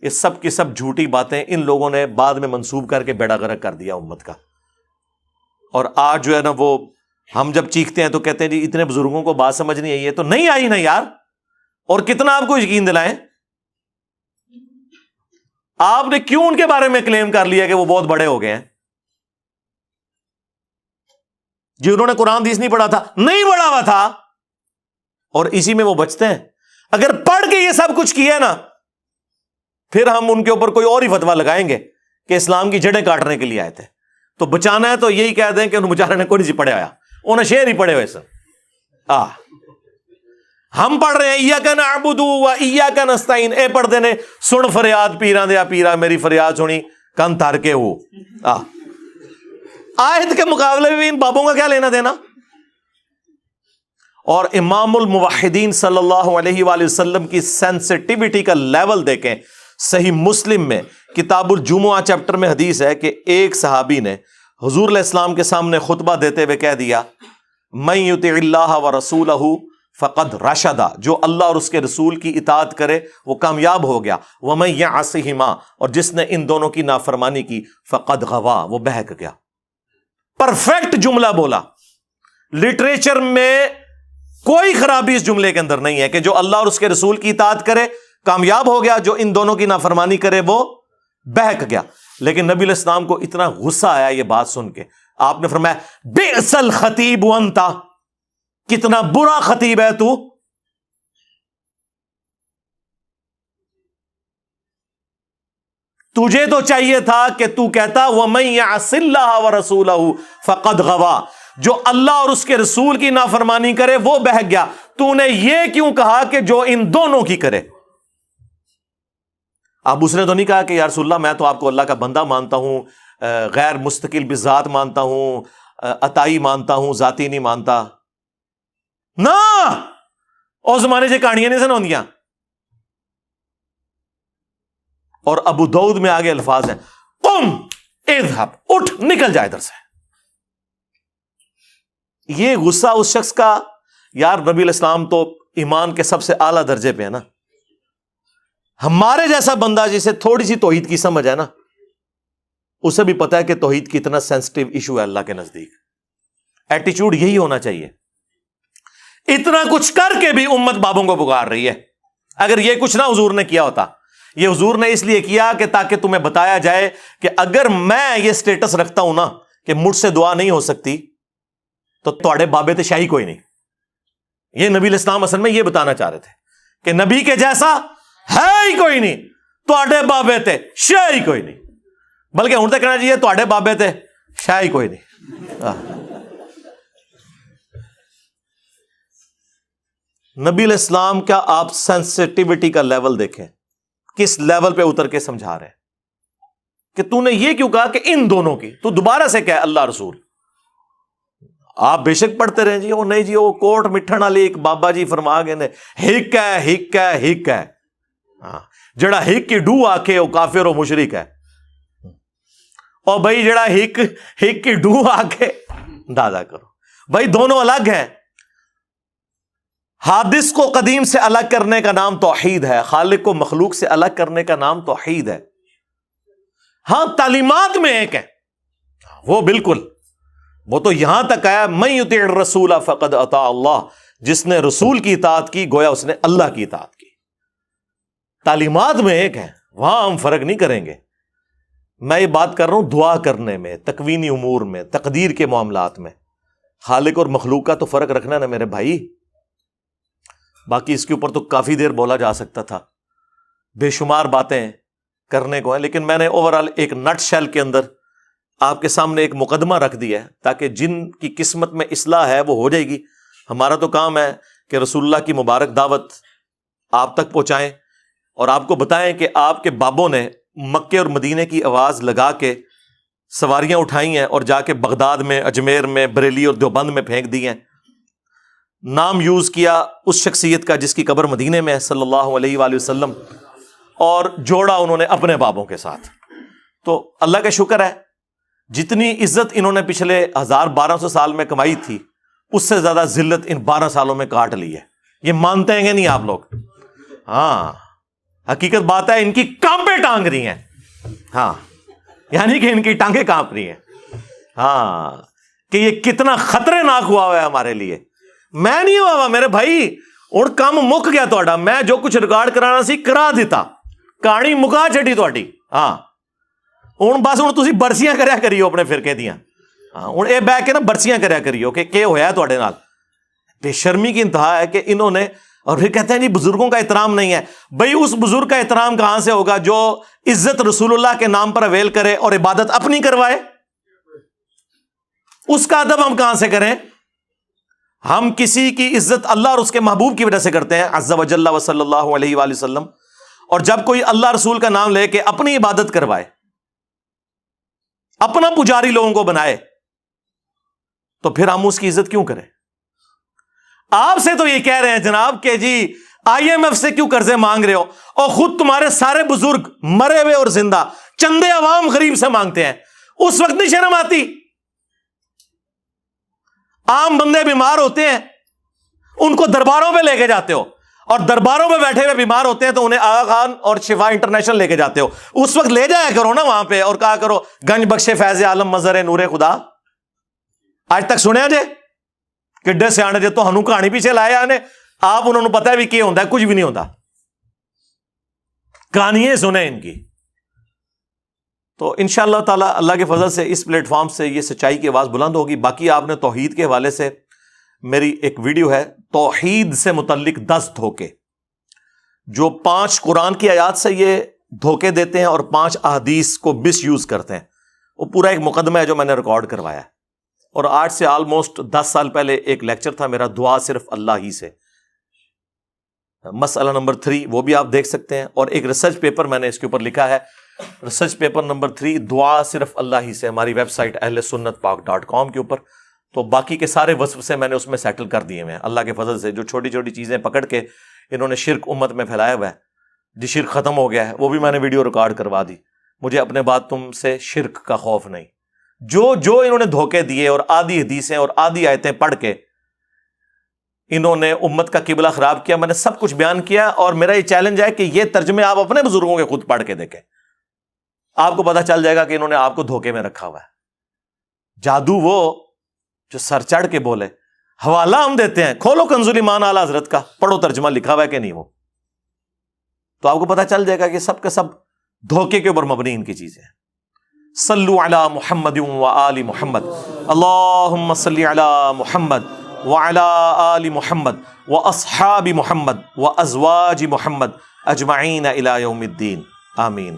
یہ سب کی سب جھوٹی باتیں ان لوگوں نے بعد میں منسوب کر کے بیڑا غرق کر دیا امت کا۔ اور آج جو ہے نا وہ ہم جب چیختے ہیں تو کہتے ہیں جی اتنے بزرگوں کو بات سمجھ نہیں آئی ہے، تو نہیں آئی نا یار، اور کتنا آپ کو یقین دلائیں؟ آپ نے کیوں ان کے بارے میں کلیم کر لیا کہ وہ بہت بڑے ہو گئے ہیں؟ جی انہوں نے قرآن حدیث نہیں پڑھا تھا، نہیں پڑھا ہوا تھا، اور اسی میں وہ بچتے ہیں۔ اگر پڑھ کے یہ سب کچھ کیا نا پھر ہم ان کے اوپر کوئی اور ہی فتویٰ لگائیں گے کہ اسلام کی جڑیں کاٹنے کے لیے آئے تھے۔ تو بچانا ہے تو یہی کہہ دیں کہ انہوں بیچارے نے کوئی نہیں پڑھے آیا، انہیں شعر ہی پڑھے ہوئے سر۔ ہم پڑھ رہے ہیں ایاک نعبد و ایاک نستعین، اے پڑھ دینے سن فریاد پیراں دیا پیرا، میری فریاد سنی کن تھر کے ہو۔ آیت کے مقابلے میں ان بابوں کا کیا لینا دینا؟ اور امام الموحدین صلی اللہ علیہ وآلہ وسلم کی سینسٹیوٹی کا لیول دیکھیں۔ صحیح مسلم میں کتاب الجمعہ چیپٹر میں حدیث ہے کہ ایک صحابی نے حضور علیہ السلام کے سامنے خطبہ دیتے ہوئے کہہ دیا من یطع اللہ ورسولہ فقد رشدا، جو اللہ اور اس کے رسول کی اطاعت کرے وہ کامیاب ہو گیا، ومن یعصہما، اور جس نے ان دونوں کی نافرمانی کی فقد غوا، وہ بہک گیا۔ پرفیکٹ جملہ بولا، لٹریچر میں کوئی خرابی اس جملے کے اندر نہیں ہے کہ جو اللہ اور اس کے رسول کی اطاعت کرے کامیاب ہو گیا، جو ان دونوں کی نافرمانی کرے وہ بہک گیا۔ لیکن نبی علیہ السلام کو اتنا غصہ آیا یہ بات سن کے، آپ نے فرمایا بئس الخطیب انت، کتنا برا خطیب ہے تو۔ تجھے تو چاہیے تھا کہ تو کہتا وَمَن يَعْصِ اللَّهَ وَرَسُولَهُ فَقَدْ غَوَىٰ، جو اللہ اور اس کے رسول کی نافرمانی کرے وہ بہک گیا. تو نے یہ کیوں کہا کہ جو ان دونوں کی کرے؟ اب اس نے تو نہیں کہا کہ یا رسول اللہ میں تو آپ کو اللہ کا بندہ مانتا ہوں، غیر مستقل بذات مانتا ہوں، عطائی مانتا ہوں، ذاتی نہیں مانتا. نہ اور زمانے سے کہانیاں نہیں سناؤندیاں. اور ابو داؤد میں آگے الفاظ ہیں قم اذهب، اٹھ نکل جائے ادھر سے. یہ غصہ اس شخص کا، یار نبی علیہ السلام تو ایمان کے سب سے اعلیٰ درجے پہ ہے نا، ہمارے جیسا بندہ جسے تھوڑی سی توحید کی سمجھ ہے نا، اسے بھی پتا ہے کہ توحید کتنا سینسٹیو ایشو ہے اللہ کے نزدیک. ایٹیچیوڈ یہی ہونا چاہیے. اتنا کچھ کر کے بھی امت بابوں کو پکار رہی ہے. اگر یہ کچھ نہ حضور نے کیا ہوتا، یہ حضور نے اس لیے کیا کہ تاکہ تمہیں بتایا جائے کہ اگر میں یہ سٹیٹس رکھتا ہوں نا کہ مجھ سے دعا نہیں ہو سکتی تو تواڈے بابے تے شاہی کوئی نہیں. یہ نبی علیہ السلام اصل میں یہ بتانا چاہ رہے تھے کہ نبی کے جیسا ہے ہی کوئی نہیں، تواڈے بابے تے شاہی کوئی نہیں. بلکہ ہوں تو کہنا چاہیے تواڈے بابے تے شاہی کوئی نہیں. نبی علیہ السلام کا آپ سینسٹیوٹی کا لیول دیکھیں، کس لیول پہ اتر کے سمجھا رہے ہیں کہ تو نے یہ کیوں کہا کہ ان دونوں کی. تو دوبارہ سے کہے اللہ رسول. آپ بے شک پڑھتے رہیں جی، وہ نہیں جی وہ کوٹ مٹھن والے ایک بابا جی فرما گئے نے ہک ہے ہک ہے ہک ہے. ہاں جڑا ہک کی ڈو آکھے وہ کافر و مشرک ہے. اور بھائی جڑا ہک کی ڈو آکھے دادا کرو. بھائی دونوں الگ ہیں. حادث کو قدیم سے الگ کرنے کا نام توحید ہے، خالق کو مخلوق سے الگ کرنے کا نام توحید ہے. ہاں تعلیمات میں ایک ہے وہ، بالکل وہ تو یہاں تک آیا من یطع الرسول فقد اطاع اللہ، جس نے رسول کی اطاعت کی گویا اس نے اللہ کی اطاعت کی. تعلیمات میں ایک ہے، وہاں ہم فرق نہیں کریں گے. میں یہ بات کر رہا ہوں دعا کرنے میں، تکوینی امور میں، تقدیر کے معاملات میں. خالق اور مخلوق کا تو فرق رکھنا نا میرے بھائی. باقی اس کے اوپر تو کافی دیر بولا جا سکتا تھا، بے شمار باتیں کرنے کو ہیں، لیکن میں نے اوورال ایک نٹ شیل کے اندر آپ کے سامنے ایک مقدمہ رکھ دیا ہے تاکہ جن کی قسمت میں اصلاح ہے وہ ہو جائے گی. ہمارا تو کام ہے کہ رسول اللہ کی مبارک دعوت آپ تک پہنچائیں اور آپ کو بتائیں کہ آپ کے بابوں نے مکے اور مدینے کی آواز لگا کے سواریاں اٹھائی ہیں اور جا کے بغداد میں، اجمیر میں، بریلی اور دیوبند میں پھینک دی ہیں. نام یوز کیا اس شخصیت کا جس کی قبر مدینے میں ہے صلی اللہ علیہ وآلہ وسلم، اور جوڑا انہوں نے اپنے بابوں کے ساتھ. تو اللہ کا شکر ہے جتنی عزت انہوں نے پچھلے 1200 سال میں کمائی تھی اس سے زیادہ ذلت ان 12 سالوں میں کاٹ لی ہے. یہ مانتے ہیں کہ نہیں آپ لوگ؟ ہاں حقیقت بات ہے، ان کی کانپیں ٹانگ رہی ہیں. ہاں یعنی کہ ان کی ٹانگیں کانپ رہی ہیں. ہاں کہ یہ کتنا خطرے ناک ہوا ہے ہمارے لیے. میں نہیں ہوا میرے بھائی، اور کام مک گیا تھوڑا. میں جو کچھ ریکارڈ کرانا سی کرا دیتا، کہانی مکا چڑی تھوڑی. ہاں ہوں بس ہوں تسی برسیاں کریا کریو اپنے فرقے دیاں. ہاں ہوں یہ بہ کے نا برسیاں کریا کریو کہ ہویا ہے تواڈے نال. بے شرمی کی انتہا ہے کہ انہوں نے، اور پھر کہتے ہیں جی بزرگوں کا احترام نہیں ہے. بھائی اس بزرگ کا احترام کہاں سے ہوگا جو عزت رسول اللہ کے نام پر اویل کرے اور عبادت اپنی کروائے؟ اس کا ادب ہم کہاں سے کریں؟ ہم کسی کی عزت اللہ اور اس کے محبوب کی وجہ سے کرتے ہیں عز و جل و صلی اللہ علیہ وآلہ وسلم. اور جب کوئی اللہ رسول کا نام لے کے اپنی عبادت کروائے، اپنا پجاری لوگوں کو بنائے، تو پھر ہم اس کی عزت کیوں کریں؟ آپ سے تو یہ کہہ رہے ہیں جناب کہ جی IMF سے کیوں قرضے مانگ رہے ہو، اور خود تمہارے سارے بزرگ مرے ہوئے اور زندہ چندے عوام غریب سے مانگتے ہیں. اس وقت نہیں شرم آتی؟ عام بندے بیمار ہوتے ہیں ان کو درباروں پہ لے کے جاتے ہو، اور درباروں پہ بیٹھے ہوئے بیمار ہوتے ہیں تو انہیں آغا خان اور شفا انٹرنیشنل لے کے جاتے ہو. اس وقت لے جایا کرو نا وہاں پہ اور کہا کرو گنج بخش فیض عالم مظہر نور خدا. آج تک سنیا جے کڈے سیانے جے تو ہنو کہانی پیچھے لائے آنے، آپ انہوں نے پتا بھی کیا ہوتا ہے، کچھ بھی نہیں ہوتا. کہانیاں سنیں ان کی. تو انشاءاللہ تعالی اللہ کے فضل سے اس پلیٹ فارم سے یہ سچائی کی آواز بلند ہوگی. باقی آپ نے توحید کے حوالے سے میری ایک ویڈیو ہے توحید سے متعلق 10 دھوکے، جو 5 قرآن کی آیات سے یہ دھوکے دیتے ہیں اور 5 احادیث کو مس یوز کرتے ہیں. وہ پورا ایک مقدمہ ہے جو میں نے ریکارڈ کروایا ہے. اور آج سے آلموسٹ 10 سال پہلے ایک لیکچر تھا میرا، دعا صرف اللہ ہی سے، مسئلہ نمبر 3، وہ بھی آپ دیکھ سکتے ہیں. اور ایک ریسرچ پیپر میں نے اس کے اوپر لکھا ہے، ریسرچ پیپر نمبر 3، دعا صرف اللہ ہی سے، ہماری ویب سائٹ اہلسنتپاک.com کے اوپر. تو باقی کے سارے وصف سے میں نے اس میں سیٹل کر دیے ہیں اللہ کے فضل سے. جو چھوٹی چھوٹی چیزیں پکڑ کے انہوں نے شرک امت میں پھیلایا ہوا ہے، جی شرک ختم ہو گیا ہے، وہ بھی میں نے ویڈیو ریکارڈ کروا دی. مجھے اپنے بعد تم سے شرک کا خوف نہیں. جو انہوں نے دھوکے دیے اور آدھی حدیثیں اور آدھی آیتیں پڑھ کے انہوں نے امت کا قبلہ خراب کیا، میں نے سب کچھ بیان کیا. اور میرا یہ چیلنج ہے کہ یہ ترجمے آپ اپنے بزرگوں کے خود پڑھ کے دیکھیں، آپ کو پتا چل جائے گا کہ انہوں نے آپ کو دھوکے میں رکھا ہوا ہے. جادو وہ جو سر چڑھ کے بولے. حوالہ ہم دیتے ہیں، کھولو کنز الایمان اعلی حضرت کا، پڑھو ترجمہ لکھا ہوا ہے کہ نہیں، وہ تو آپ کو پتا چل جائے گا کہ سب کے سب دھوکے کے اوپر مبنی ان کی چیزیں ہیں. صلو علی محمد و آل محمد، اللہم صلی علی محمد وعلی آل محمد واصحاب محمد وازواج محمد اجمعین الی یوم الدین، آمین.